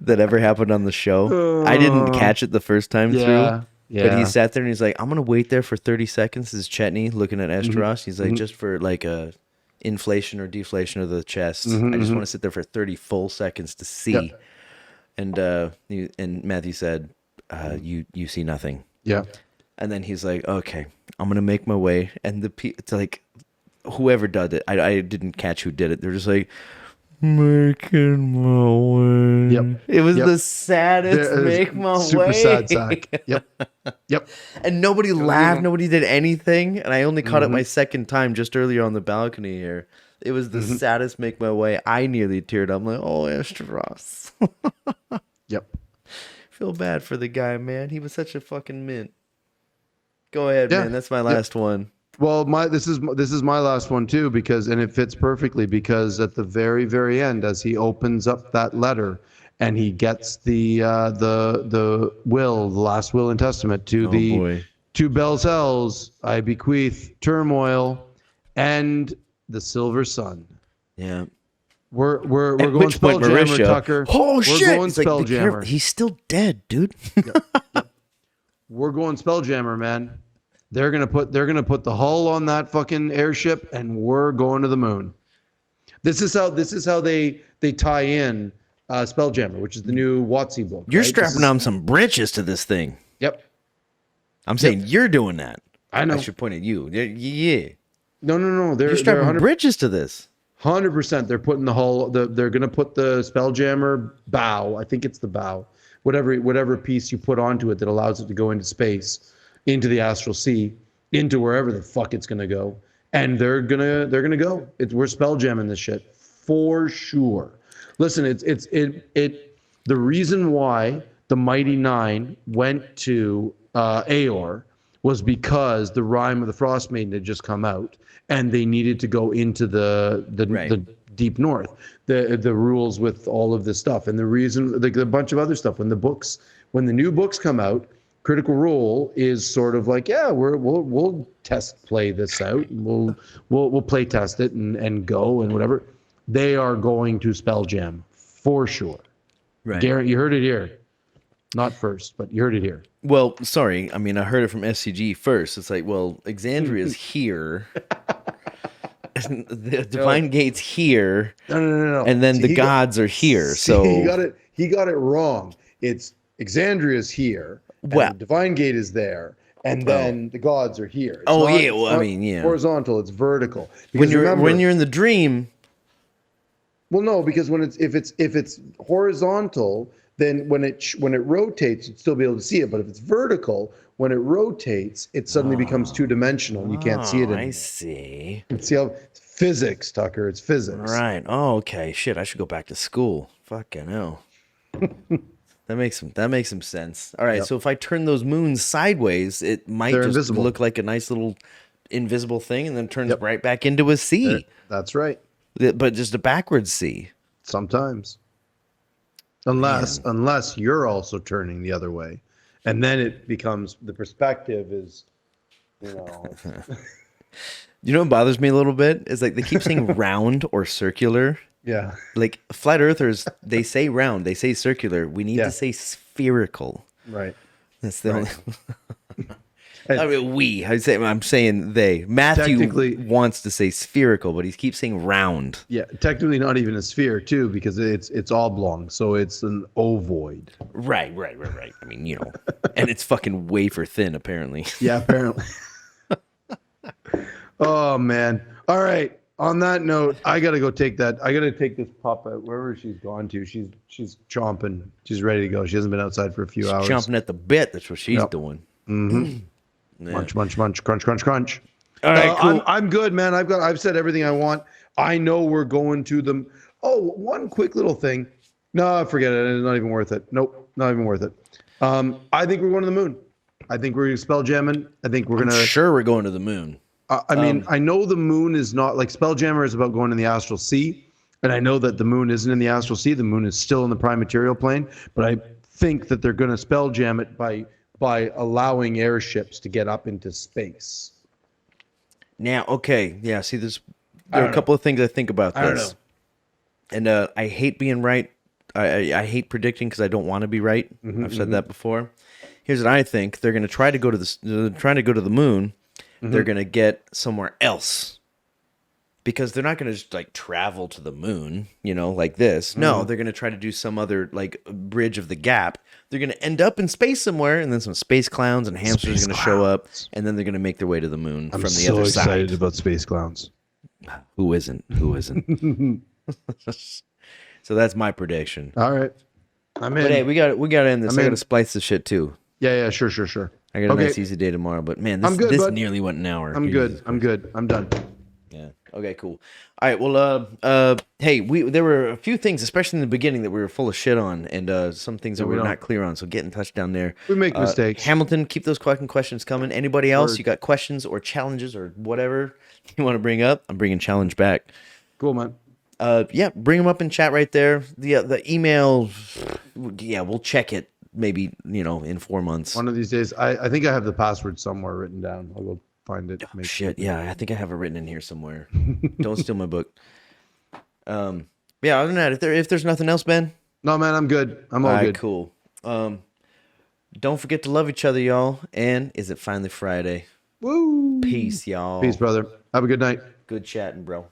that ever happened on the show. I didn't catch it the first time through. Yeah. But he sat there and he's like, I'm gonna wait there for 30 seconds. This is Chetney looking at Esteros. He's like, just for like a inflation or deflation of the chest. I just want to sit there for 30 full seconds to see. Yep. And Matthew said, you see nothing. Yeah. And then he's like, okay, I'm gonna make my way. And it's like whoever did it, I didn't catch who did it. They're just like, making my way. Yep. It was the saddest make my super way. Super sad sack. Yep. And nobody laughed. Nobody did anything. And I only caught it my second time just earlier on the balcony here. It was the saddest make my way. I nearly teared up. I'm like, oh, Esteros. Yep. Feel bad for the guy, man. He was such a fucking mint. Go ahead, man. That's my last one. Well, this is my last one too, and it fits perfectly because at the very, very end, as he opens up that letter and he gets the will, the last will and testament to to Belzel's, I bequeath turmoil and the silver sun. Yeah. We're going Spelljammer, Tucker. Oh shit! We're going Spelljammer. He's still dead, dude. Yep. We're going Spelljammer, man. They're gonna put the hull on that fucking airship, and we're going to the moon. This is how they tie in Spelljammer, which is the new WotC book. You're strapping on some britches to this thing. Yep. I'm saying you're doing that. I know. I should point at you. Yeah. No. You're strapping britches to this. 100%. They're putting the hull. They're gonna put the Spelljammer bow. I think it's the bow. Whatever piece you put onto it that allows it to go into space, into the astral sea, into wherever the fuck it's gonna go, and they're gonna go. We're spelljamming this shit for sure. Listen, the reason why the Mighty Nine went to Aor was because the Rime of the Frost Maiden had just come out, and they needed to go into the deep north. The rules with all of this stuff, and the reason, like a bunch of other stuff. When the new books come out, Critical Role is sort of like, yeah, we'll play this out. We'll play test it and go and whatever. They are going to Spelljam for sure. Right. Garrett, you heard it here. Not first, but you heard it here. Well, sorry. I mean, I heard it from SCG first. It's like, well, Exandria's here. The Divine Gate's here. No. And then the gods are here. So he got it wrong. It's Exandria's here. Well, the Divine Gate is there, and then the gods are here. It's horizontal. It's vertical. Because when you're in the dream. Well, no, because if it's horizontal, then when it rotates, you'd still be able to see it. But if it's vertical, when it rotates, it suddenly becomes two-dimensional, and you can't see it anymore. I see. See how Physics, Tucker. It's physics. Right. Oh, okay. Shit, I should go back to school. Fucking hell. That makes some sense. All right, so if I turn those moons sideways, it might just invisible. Look like a nice little invisible thing, and then turns right back into a C. That's right. But just a backwards C. Sometimes, unless you're also turning the other way, and then it becomes the perspective is, you know. You know what bothers me a little bit is like they keep saying round or circular. Yeah. Like flat earthers, they say round, they say circular. We need to say spherical. Right. That's the only. I mean, I'm saying they. Matthew wants to say spherical, but he keeps saying round. Yeah, technically not even a sphere too, because it's oblong, so it's an ovoid. Right. I mean, you know, and it's fucking wafer thin, apparently. Yeah, apparently. Oh man! All right. On that note, I gotta go take that. I gotta take this pup out wherever she's gone to. She's chomping. She's ready to go. She hasn't been outside for a few hours. Chomping at the bit. That's what she's doing. Mm-hmm. Munch, munch, munch, crunch, crunch, crunch. All right, cool. I'm good, man. I've said everything I want. I know we're going to them. Oh, one quick little thing. No, forget it. It's not even worth it. Nope, not even worth it. I think we're going to the moon. I think we're going to Spelljammin'. I think we're going to. Sure, we're going to the moon. I mean, I know the moon is not like Spelljammer is about going in the astral sea, and I know that the moon isn't in the astral sea. The moon is still in the prime material plane, but I think that they're going to Spelljam it by allowing airships to get up into space. Now, okay, yeah. See, there are a couple of things I think about this. I don't know. And I hate being right. I hate predicting because I don't want to be right. I've said that before. Here's what I think: they're going to try to go to they're trying to go to the moon. They're going to get somewhere else because they're not going to just like travel to the moon, you know, like this. No, they're going to try to do some other like bridge of the gap. They're going to end up in space somewhere, and then some space clowns and hamsters are going to show up, and then they're going to make their way to the moon from the other side. I'm so excited about space clowns. Who isn't? So that's my prediction. All right. I'm in. But hey, we got to end this. I got to splice the shit too. Yeah, sure. I got a nice easy day tomorrow, but man, this nearly went an hour. I'm good. I'm done. Yeah. Okay, cool. All right. Well, hey, there were a few things, especially in the beginning, that we were full of shit on, and some things that we were not clear on. So get in touch down there. We make mistakes. Hamilton, keep those questions coming. Anybody else? You got questions or challenges or whatever you want to bring up? I'm bringing challenge back. Cool, man. Yeah, bring them up in chat right there. The email, yeah, we'll check it. Maybe, in 4 months. One of these days. I think I have the password somewhere written down. I'll go find it. Oh, shit. Yeah, I think I have it written in here somewhere. Don't steal my book. Yeah, other than that, if there's nothing else, Ben? No, man, I'm good. I'm all good. Cool. Don't forget to love each other, y'all. And is it finally Friday? Woo! Peace, y'all. Peace, brother. Have a good night. Good chatting, bro.